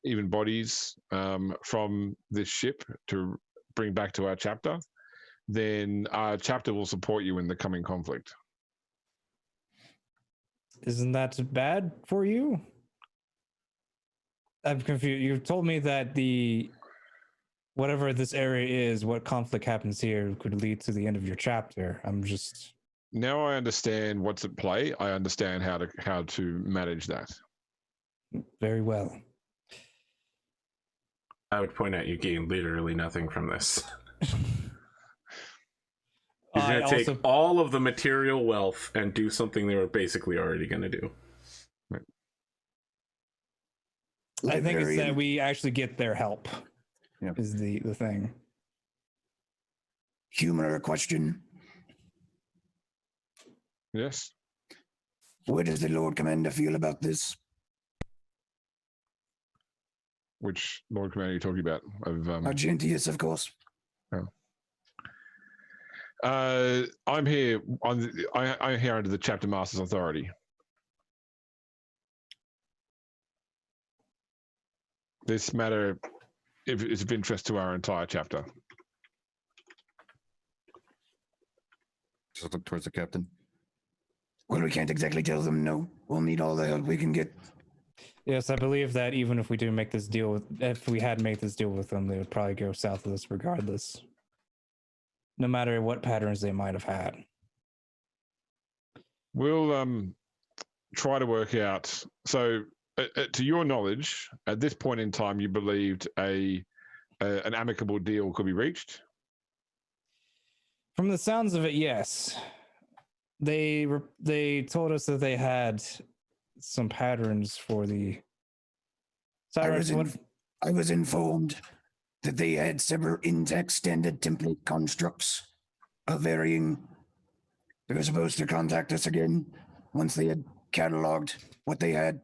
even bodies, from this ship to bring back to our chapter, then our chapter will support you in the coming conflict. Isn't that bad for you? I'm confused. You told me that whatever this area is, what conflict happens here could lead to the end of your chapter. I'm just... Now I understand what's at play. I understand how to manage that. Very well. I would point out you gain literally nothing from this. He's I going to take also- all of the material wealth and do something they were basically already going to do. I think it's that Librarian. we actually get their help. Yep. Is the thing. Humor question. Yes. Where does the Lord Commander feel about this? Which Lord Commander are you talking about? Of Argentius, of course. I'm here I'm here under the chapter master's authority. This matter is of interest to our entire chapter. Just look towards the captain. Well, we can't exactly tell them no. We'll need all the help we can get. Yes, I believe that even if we do make this deal if we had made this deal with them, they would probably go south of us regardless. no matter what patterns they might have had. We'll try to work out. So, to your knowledge, at this point in time, you believed an amicable deal could be reached. From the sounds of it, yes. They told us that they had some patterns for the Cyrax. I was informed that they had several intact standard template constructs of varying. They were supposed to contact us again once they had cataloged what they had.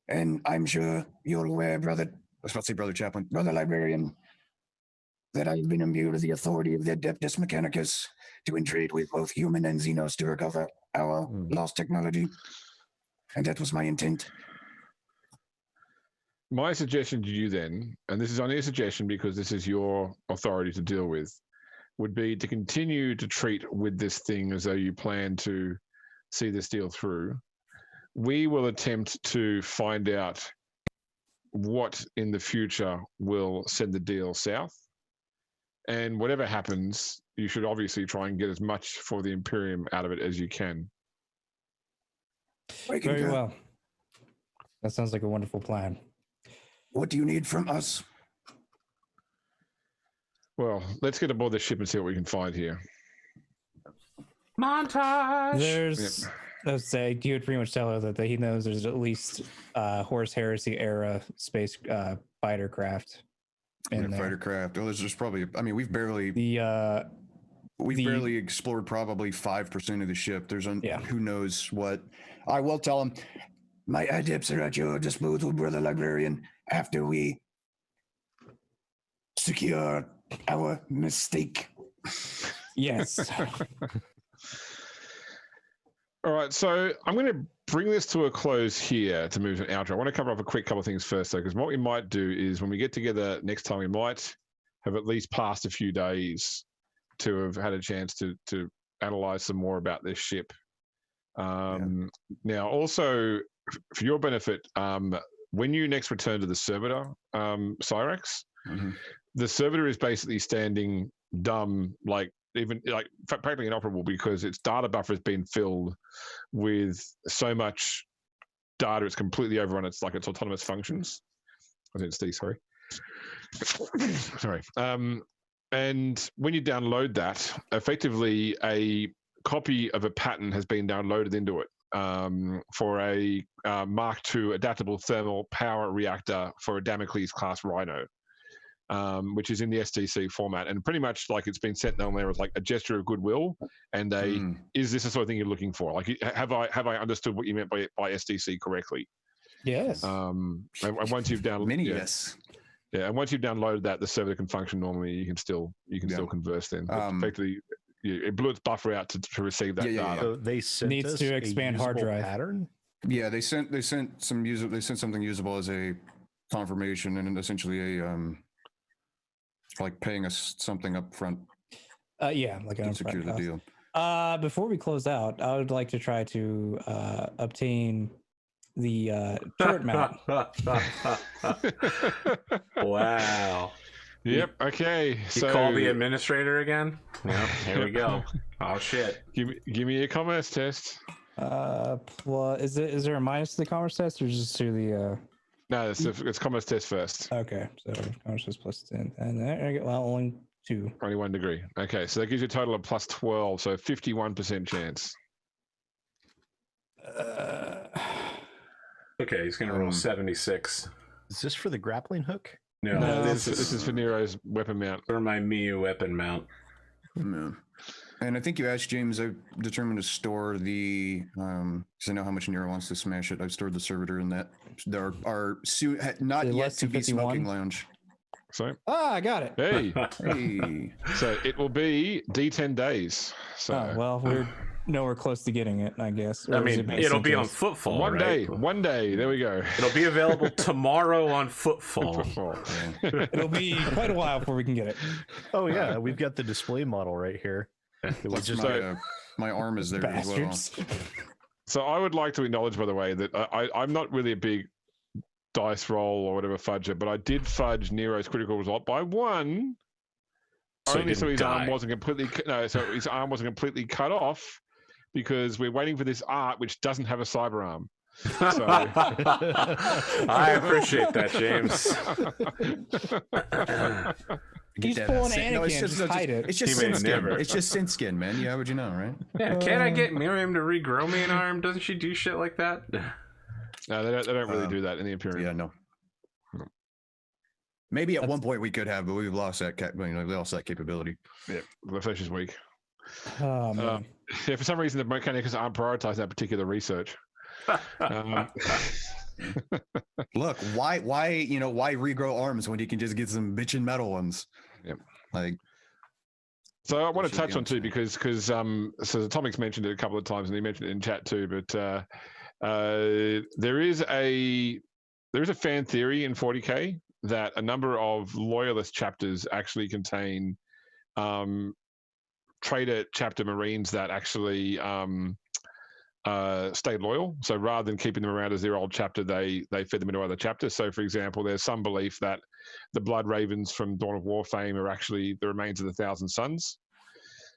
And I'm sure you're aware, brother. I was about to say, Brother Chaplain. Brother Librarian, that I've been imbued with the authority of the Adeptus Mechanicus to intrigue with both human and Xenos to recover our lost technology. And that was my intent. My suggestion to you then, and this is only a suggestion because this is your authority to deal with, would be to continue to treat with this thing as though you plan to see this deal through. We will attempt to find out what in the future will send the deal south. And whatever happens, you should obviously try and get as much for the Imperium out of it as you can. Very well. That sounds like a wonderful plan. What do you need from us? Well, let's get aboard the ship and see what we can find here. Montage. There's, let's say, he would pretty much tell her that he knows there's at least Horus Heresy era space fighter craft in there. Fighter craft. Oh, there's probably. I mean, we've barely the explored probably 5% of the ship. There's Yeah. who knows what. I will tell him. My adepts are at your disposal, Brother Librarian, after we secure our mistake. Yes. All right, so I'm going to bring this to a close here to move to an outro. I want to cover up a quick couple of things first, though, because what we might do is when we get together next time, we might have at least passed a few days to have had a chance to analyze some more about this ship. Now, also, for your benefit, when you next return to the servitor, Cyrax, the servitor is basically standing dumb, practically inoperable because its data buffer has been filled with so much data it's completely overrun its autonomous functions. I think it's D, sorry. Sorry. And when you download that, effectively a copy of a pattern has been downloaded into it for a Mark II adaptable thermal power reactor for a Damocles class Rhino. Which is in the STC format, and pretty much it's been sent down there as a gesture of goodwill, and is this the sort of thing you're looking for? Have I understood what you meant by STC correctly? Yes. And once you've downloaded, Yes. Yeah, and once you've downloaded that, the server can function normally. You can still converse then. But effectively, it blew its buffer out to receive that data. So they sent Needs us to a expand hard usable drive. pattern. Yeah, they sent something usable as a confirmation, and essentially a paying us something up front Yeah, like to an secure the deal. Before we close out, I would like to try to obtain the turret mount. Wow. Yep. Okay. You call the administrator again? Yep. Here we go. Oh shit. Give me a commerce test. Is there a minus to the commerce test or just to the? No, it's commerce test first. Okay, so commerce test plus 10, and there I get only 2. Only 1 degree. Okay, so that gives you a total of plus 12, so 51% chance. Okay, he's gonna roll 76. Is this for the grappling hook? No, This is for Nero's weapon mount. for my Miu weapon mount. No. And I think you asked James. I've determined to store the because I know how much Nero wants to smash it. I've stored the servitor in that. There are soon not The yet less to than be 51? smoking lounge. So, I got it. hey, Hey, so it will be D10 days. So Oh, well, we're nowhere close to getting it, I guess. Or I is mean, it based it'll on be on just- Footfall, one right? day. There we go. It'll be available tomorrow on Footfall. It'll be quite a while before we can get it. Oh yeah, we've got the display model right here. It was plus just my arm is there as well. Bastards. So I would like to acknowledge, by the way, that I'm not really a big dice roll or whatever fudger, but I did fudge Nero's critical result by 1. he so didn't his arm die. wasn't completely so his arm wasn't completely cut off because we're waiting for this art which doesn't have a cyber arm. So I appreciate that, James. He's Get that pulling sin- Anakin, it's just hide it. It's just He may sin skin. never. It's just sin skin, man. Yeah, would you know, right? Yeah, can't I get Miriam to regrow me an arm? Doesn't she do shit like that? no, they don't really do that in the Imperium. Yeah, no. Maybe at one point we could have, but we've lost that. We lost that capability. Yeah, the flesh is weak. Oh, man. Yeah, for some reason the mechanics aren't prioritizing that particular research. Look, why regrow arms when you can just get some bitchin' metal ones? Yep. Like, So I want should to touch be on on too screen. because so Tomic's mentioned it a couple of times and he mentioned it in chat too, but there is a fan theory in 40K that a number of loyalist chapters actually contain trader chapter Marines that actually stayed loyal. So rather than keeping them around as their old chapter, they fed them into other chapters. So for example, there's some belief that the Blood Ravens from Dawn of War fame are actually the remains of the Thousand Sons.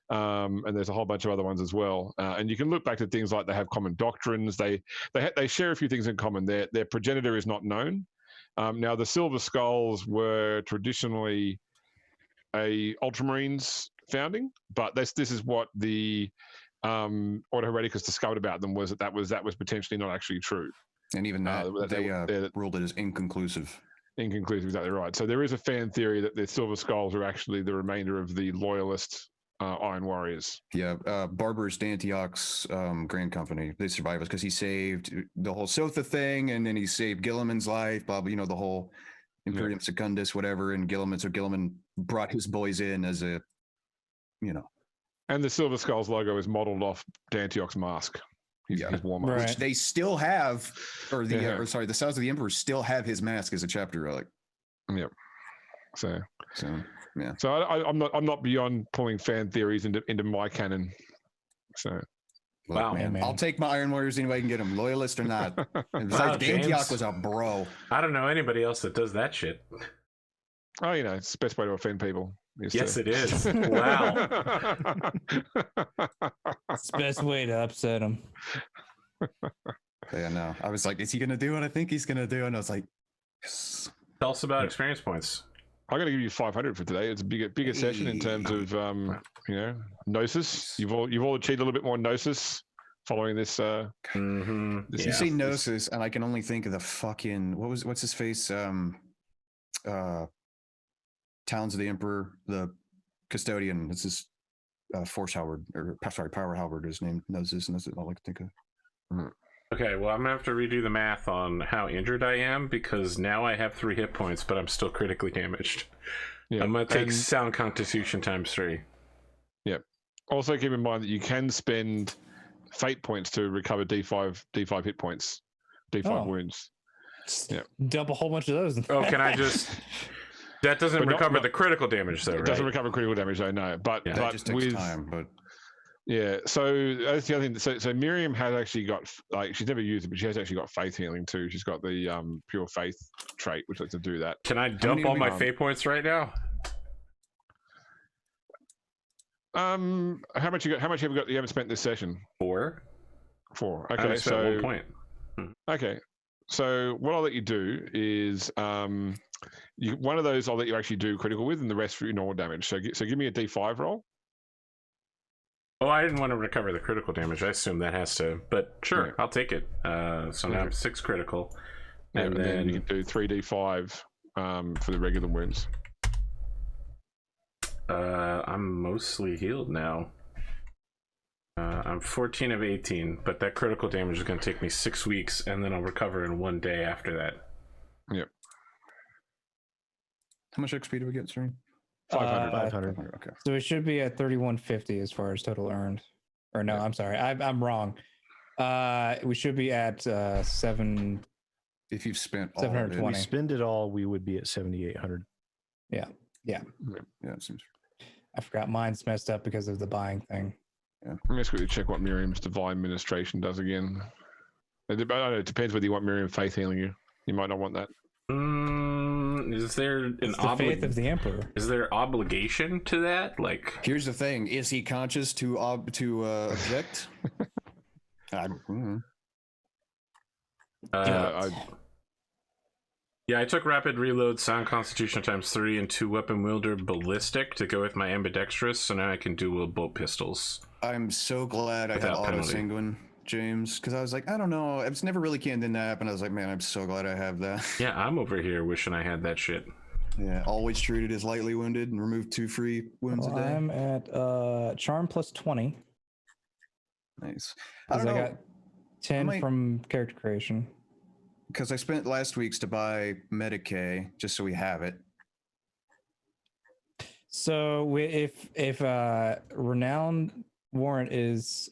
And there's a whole bunch of other ones as well. And you can look back to things like they have common doctrines. They share a few things in common. Their progenitor is not known. Now the Silver Skulls were traditionally a Ultramarines founding, but this is what the Ordo Hereticus discovered about them was that was potentially not actually true. and even that they're ruled it as inconclusive. Inconclusive, exactly right. So there is a fan theory that the Silver Skulls are actually the remainder of the loyalist Iron Warriors. Yeah, Barber's D'Antioch's Grand Company. They survived us because he saved the whole Sotha thing, and then he saved Gilliman's life. Bob, the whole Imperium Secundus, whatever, and Gilliman. So Gilliman brought his boys in as a, And the Silver Skulls logo is modeled off D'Antioch's mask. His war mask. Right. which they still have, or the Sons of the Emperor still have his mask as a chapter relic. Yep. So yeah. So I'm not beyond pulling fan theories into my canon. So Look, Wow. man, Man. I'll take my Iron Warriors anybody can get them, loyalist or not. And besides, James. D'Antioch was a bro. I don't know anybody else that does that shit. oh, it's the best way to offend people. Yes, it is. Wow. It's the best way to upset him. Yeah, no. I was like, is he gonna do what I think he's gonna do? And I was like, yes. Tell us about experience points. I'm going to give you 500 for today. It's a bigger session in terms of Gnosis. You've all achieved a little bit more Gnosis following this. Mm-hmm. You say Gnosis, and I can only think of the fucking what's his face? Towns of the Emperor, the custodian. This is Force Howard, or sorry, Power Howard is named Gnosis, and that's all I can think of. Okay, well, I'm gonna have to redo the math on how injured I am because now I have 3 hit points, but I'm still critically damaged. Yeah. I'm gonna take sound constitution times 3. Yep. Also, keep in mind that you can spend fate points to recover D5 hit points, D5 wounds. Yeah. Dump a whole bunch of those. Oh, can I just? That doesn't But recover the critical damage, though, It right? doesn't recover critical damage, though. No, but Yeah. That but just takes with time, but yeah. So that's the other thing. So Miriam has actually got she's never used it, but she has actually got faith healing too. She's got the pure faith trait, which lets her do that. Can I dump many all do my we- fate points right now? How much you got? How much have you got that you haven't spent this session? 4. 4. I Okay, only spent so 1 point. okay, so what I'll let you do is one of those I'll let you actually do critical with, and the rest for your normal damage. So give me a D5 roll. Oh, I didn't want to recover the critical damage. I assume that has to, but sure, Yeah. I'll take it. So now I'm 6 critical, Yeah, and and then you then can do 3D5 for the regular wounds. I'm mostly healed now. I'm 14 of 18, but that critical damage is going to take me 6 weeks, and then I'll recover in 1 day after that. Yep. how much XP do we get, sorry? 500. 500. Okay. So it should be at 3150 as far as total earned. Or no, I'm sorry, I'm wrong. We should be at 7. If you've spent all of it, 720. If we spend it all, we would be at 7,800. yeah, it seems. I forgot mine's messed up because of the buying thing. Let me just quickly check what Miriam's Divine Ministration does again. I don't know, it depends whether you want Miriam Faith healing you. You might not want that. Is there an It's the faith of the emperor. Is there obligation to that? Like, Here's the thing: is he conscious to object? Yeah, I took rapid reload, sound constitution ×3, and 2 weapon wielder ballistic to go with my ambidextrous, so now I can dual bolt pistols. I'm so glad I have auto sanguine, James, because I was like, I don't know, it's never really canned in that, and I was like, man, I'm so glad I have that. Yeah, I'm over here wishing I had that shit. Yeah, always treated as lightly wounded and remove 2 free wounds a day. I'm at charm plus 20. Nice. I got 10 from character creation. Because I spent last week's to buy Medicaid just so we have it. So if renowned warrant is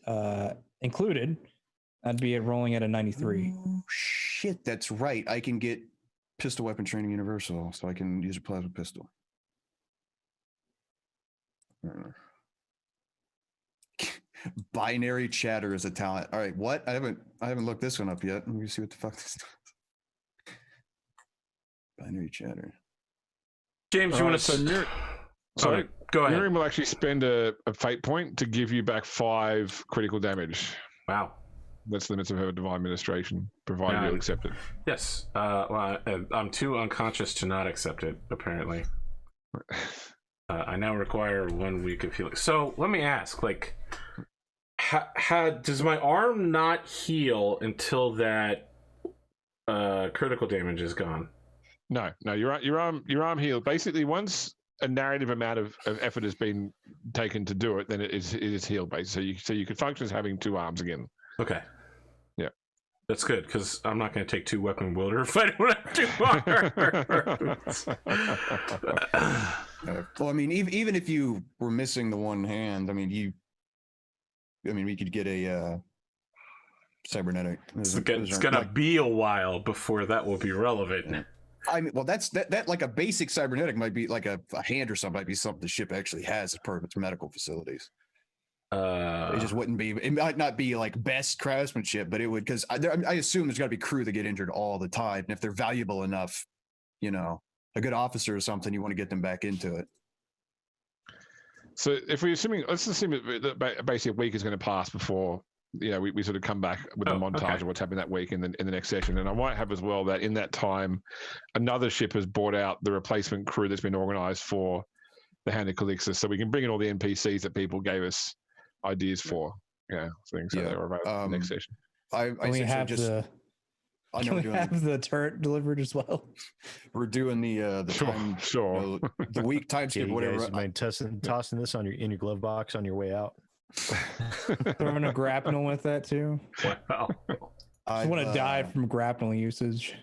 included, I'd be rolling at a 93. Oh, shit, that's right. I can get pistol weapon training universal, so I can use a plasma pistol. Binary chatter is a talent. All right, what? I haven't looked this one up yet. Let me see what the fuck this is. Binary chatter. James, you want to? Sorry, go ahead. Nero will actually spend a fate point to give you back 5 critical damage. Wow. That's the limits of her divine administration, provided you accept it. Yes. Well, I'm too unconscious to not accept it, apparently. I now require 1 week of healing. So let me ask, like, how does my arm not heal until that critical damage is gone? No, your arm healed. Basically, once a narrative amount of effort has been taken to do it, then it is healed. Basically, so you can function as having 2 arms again. Okay. Yeah, that's good, because I'm not going to take 2 weapon wielder if I don't have 2 arms. Well, I mean, even if you were missing the one hand, I mean, we could get a cybernetic. It's gonna be a while before that will be relevant. I mean, well, that like a basic cybernetic might be like a hand or something, might be something the ship actually has as part of its medical facilities. It just wouldn't be. It might not be like best craftsmanship, but it would, because I assume there's got to be crew that get injured all the time, and if they're valuable enough, you know, a good officer or something, you want to get them back into it. So if we're assuming, let's assume that basically a week is going to pass before, you know, we sort of come back with a montage of what's happened that week in the next session. And I might have as well that in that time, another ship has bought out the replacement crew that's been organized for the Hand of Calixis, so we can bring in all the NPCs that people gave us ideas for. Yeah, things that they were about next session. We have the turret delivered as well. We're doing the time, the week time skip, whatever. You mind tossing this in your glove box on your way out? Throwing a grapnel with that too. Wow. I want to die from grapnel usage.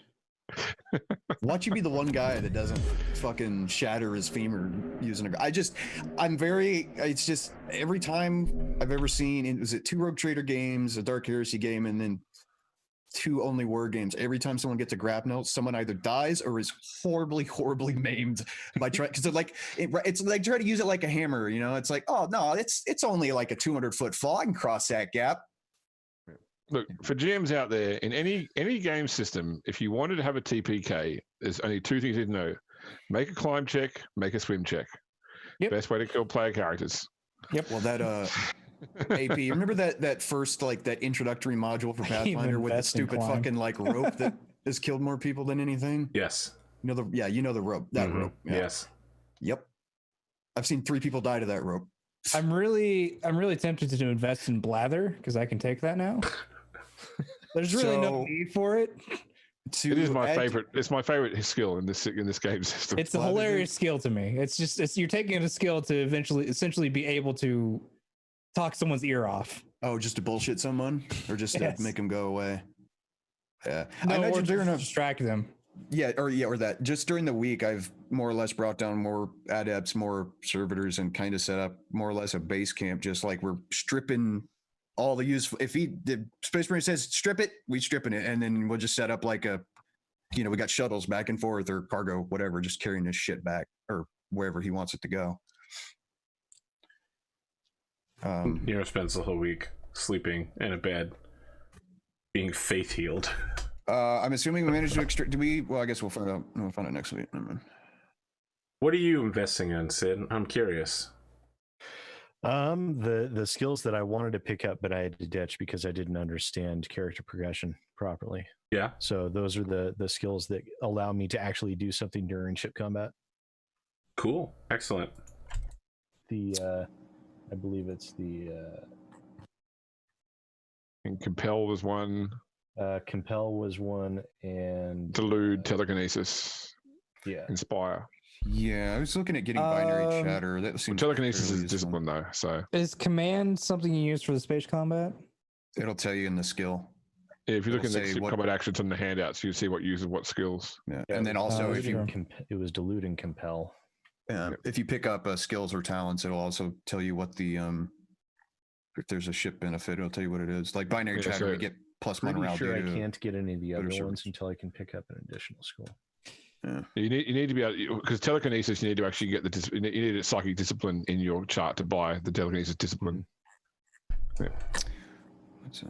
Watch you be the one guy that doesn't fucking shatter his femur using a. It's just every time I've ever seen, was it 2 Rogue Trader games, a Dark Heresy game, and then 2 only war games. Every time someone gets a grapnel, someone either dies or is horribly maimed by trying, because it's like try to use it like a hammer. You know, it's like, oh no, it's only like a 200-foot fall. I can cross that gap. Look, for GMs out there, in any game system, if you wanted to have a TPK, there's only 2 things you need to know: make a climb check, make a swim check. Yep. Best way to kill player characters. Yep. Well, that AP, remember that first, like, that introductory module for Pathfinder with the stupid fucking like rope that has killed more people than anything? Yes. You know the rope. That rope. Yeah. Yes. Yep. I've seen 3 people die to that rope. I'm really tempted to invest in Blather because I can take that now. There's really no need for it. It is my favorite. It's my favorite skill in this game system. It's a hilarious skill to me. It's you're taking a skill to essentially be able to talk someone's ear off. Oh, just to bullshit someone, or just to make them go away. Yeah, no, I imagine they're gonna distract them. Yeah, or that. Just during the week, I've more or less brought down more adepts, more servitors, and kind of set up more or less a base camp. Just like we're stripping all the useful. If the Space Marine says strip it, we stripping it, and then we'll just set up like a, you know, we got shuttles back and forth or cargo, whatever, just carrying this shit back or wherever he wants it to go. Nero spends the whole week sleeping in a bed, being faith healed. I'm assuming we managed to extract. Do we? Well, I guess we'll find out. We'll find out next week. Never mind. What are you investing in, Sid? I'm curious. The skills that I wanted to pick up, but I had to ditch because I didn't understand character progression properly. Yeah. So those are the skills that allow me to actually do something during ship combat. Cool. Excellent. I believe it's And Compel was one. Compel was one, and Delude, Telekinesis, yeah, Inspire. Yeah, I was looking at getting binary chatter. That seems Telekinesis fairly is useful. discipline though, so Is command something you use for the space combat? It'll tell you in the skill. yeah, if you look It'll in the say what- combat actions on the handouts, you see what uses what skills. Yeah, Yeah, and then also if you it was Delude and Compel. if you pick up skills or talents, it'll also tell you what the if there's a ship benefit, it'll tell you what it is. Like binary Yeah, chatter, so we get plus Pretty morale sure I data. can't get any of the other better ones service. until I can pick up an additional skill. You need to be able, because telekinesis, you need to actually get you need a psychic discipline in your chart to buy the telekinesis discipline. What's,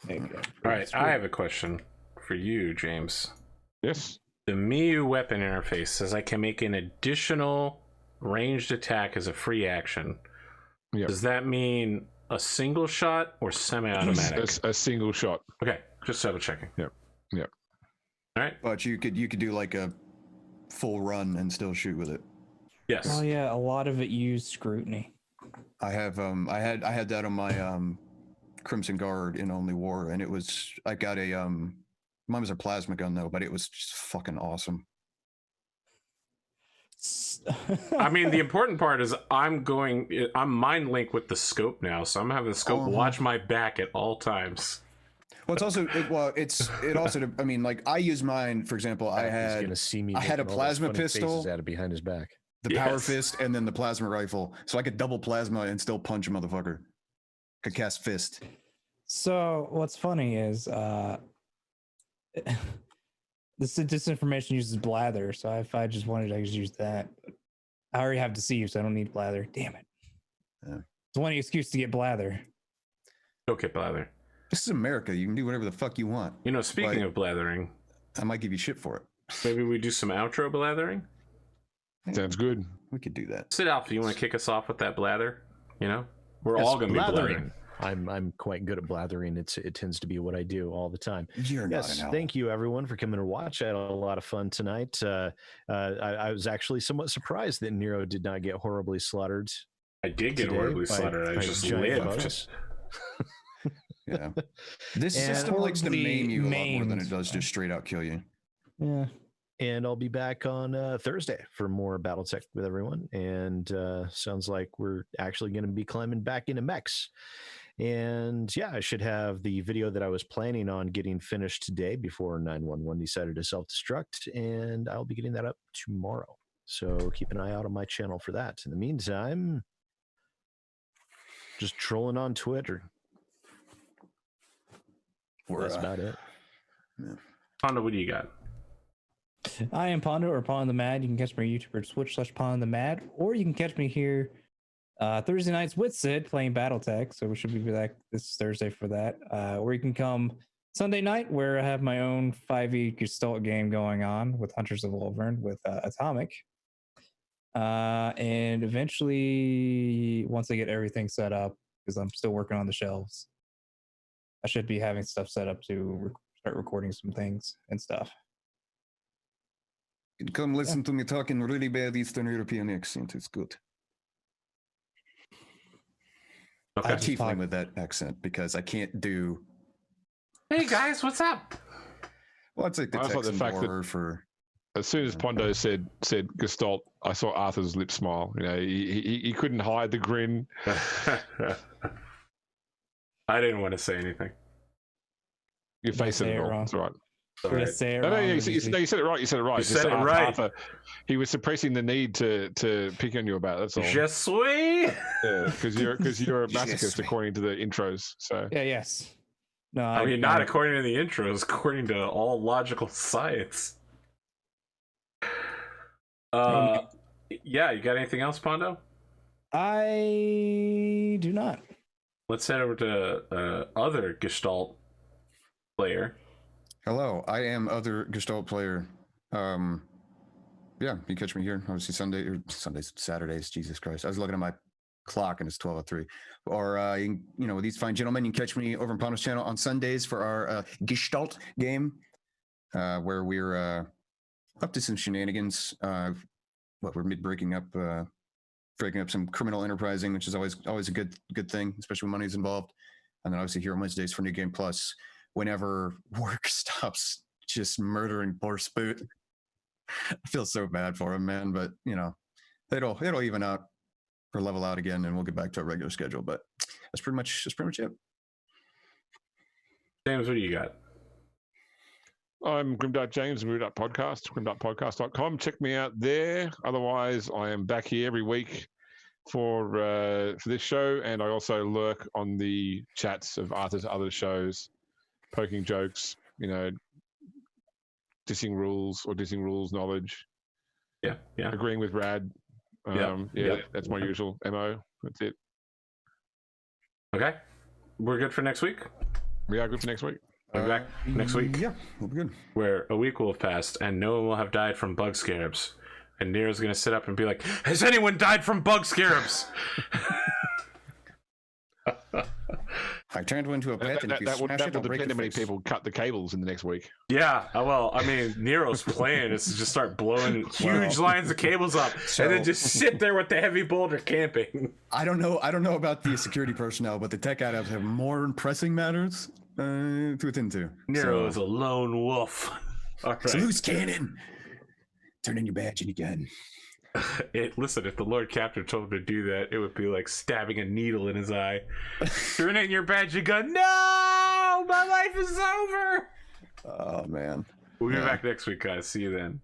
Okay. All right. I have a question for you, James. Yes. The Miu weapon interface says I can make an additional ranged attack as a free action. Yep. Does that mean a single shot or semi-automatic? A single shot. Okay, just double checking. Yep. All right. but you could do like a full run and still shoot with it. Yes. Oh yeah, a lot of it used scrutiny. I have I had that on my Crimson Guard in Only War, and it was I got a mine was a plasma gun though, but it was just fucking awesome. I mean, the important part is I'm mind linked with the scope now, so I'm having the scope watch my back at all times. Well, it's also it also I mean, like I use mine, for example. I He's had gonna see me I had a making all those plasma funny faces pistol. at it behind his back. the power Yes. fist and then the plasma rifle, so I could double plasma and still punch a motherfucker. Could cast fist. So what's funny is this disinformation uses blather, so if I just wanted, I could use that. I already have deceive, so I don't need blather. Damn it. Yeah. It's one excuse to get blather. Okay, blather. This is America. You can do whatever the fuck you want. You know, speaking Like- of blathering, I might give you shit for it. maybe we do some outro blathering? Sounds good. We could do that. Sid Alpha, you want to kick us off with that blather? You know? We're Yes, all going to be blathering. blathering. I'm quite good at blathering. It tends to be what I do all the time. You're not Yes, an owl. thank you everyone for coming to watch. I had a lot of fun tonight. I was actually somewhat surprised that Nero did not get horribly slaughtered. I did get today horribly by- slaughtered. I by just giant lived. bugs. Yeah. This And system likes to horribly maim you a lot more than maimed. it does just straight out kill you. Yeah. And I'll be back on Thursday for more BattleTech with everyone. And sounds like we're actually going to be climbing back into mechs. And yeah, I should have the video that I was planning on getting finished today before 911 decided to self-destruct. And I'll be getting that up tomorrow. So keep an eye out on my channel for that. In the meantime, just trolling on Twitter. That's about it. Honda, what do you got? I am Pondo or Pond the Mad. You can catch me on YouTube or Twitch/Pond the Mad, or you can catch me here Thursday nights with Sid playing BattleTech. So we should be back this Thursday for that. Or you can come Sunday night where I have my own 5e Gestalt game going on with Hunters of Wolvern with Atomic. And eventually, once I get everything set up, because I'm still working on the shelves, I should be having stuff set up to start recording some things and stuff. You can come listen to me talking really bad Eastern European accent. It's good. Okay. I tiefling with that accent because I can't do. Hey guys, what's up? Well, it's like the I thought the Texan fact that- border for. As soon as Pondo said Gestalt, I saw Arthur's lip smile. You know, he couldn't hide the grin. I didn't want to say anything. Your face said say it it all. wrong. It's all right. I'm gonna say it No, wrong, you but said it right. You said it right. You Just said it right. Arthur, he was suppressing the need to pick on you about it. That's all. Je suis. Yeah, because you're a Je masochist suis. according to the intros. So Yeah, yes. No, I mean, not according to the intros, according to all logical science. Yeah, you got anything else, Pondo? I do not. Let's head over to other Gestalt player. Hello, I am other Gestalt player. Yeah, you catch me here. Obviously Sundays, Saturdays. Jesus Christ, I was looking at my clock and it's 12:03. Or with these fine gentlemen, you can catch me over on Pano's channel on Sundays for our Gestalt game, where we're up to some shenanigans. We're breaking up some criminal enterprising, which is always a good thing, especially when money's involved. And then obviously here on Wednesdays for New Game Plus, whenever work stops just murdering poor Spoot. I feel so bad for him, man, but it'll even out or level out again, and we'll get back to a regular schedule. But that's pretty much it. James, what do you got? I'm Grim.James, Grim.Podcast, Grim.Podcast.com. Check me out there. Otherwise, I am back here every week for this show, and I also lurk on the chats of other shows, poking jokes, dissing rules knowledge. Yeah. Agreeing with Rad. That's my usual MO. That's it. Okay. We're good for next week? We are good for next week. We'll be back next week. Yeah, we'll be good. Where a week will have passed and no one will have died from bug scarabs. And Nero's going to sit up and be like, has anyone died from bug scarabs? I turned into a pet, and if you smash it, I'll break depend your how many face. people cut the cables in the next week. Yeah, well, I mean, Nero's plan is to just start blowing huge lines of cables up and then just sit there with the heavy boulder camping. I don't know about the security personnel, but the tech adapts have more pressing matters to attend to. Nero is a lone wolf. All right. It's a loose cannon. Turn in your badge and your gun. Listen, if the Lord Captain told him to do that, it would be like stabbing a needle in his eye. Turn in your badge and gun. No! My life is over! Oh, man. We'll be back next week, guys. See you then.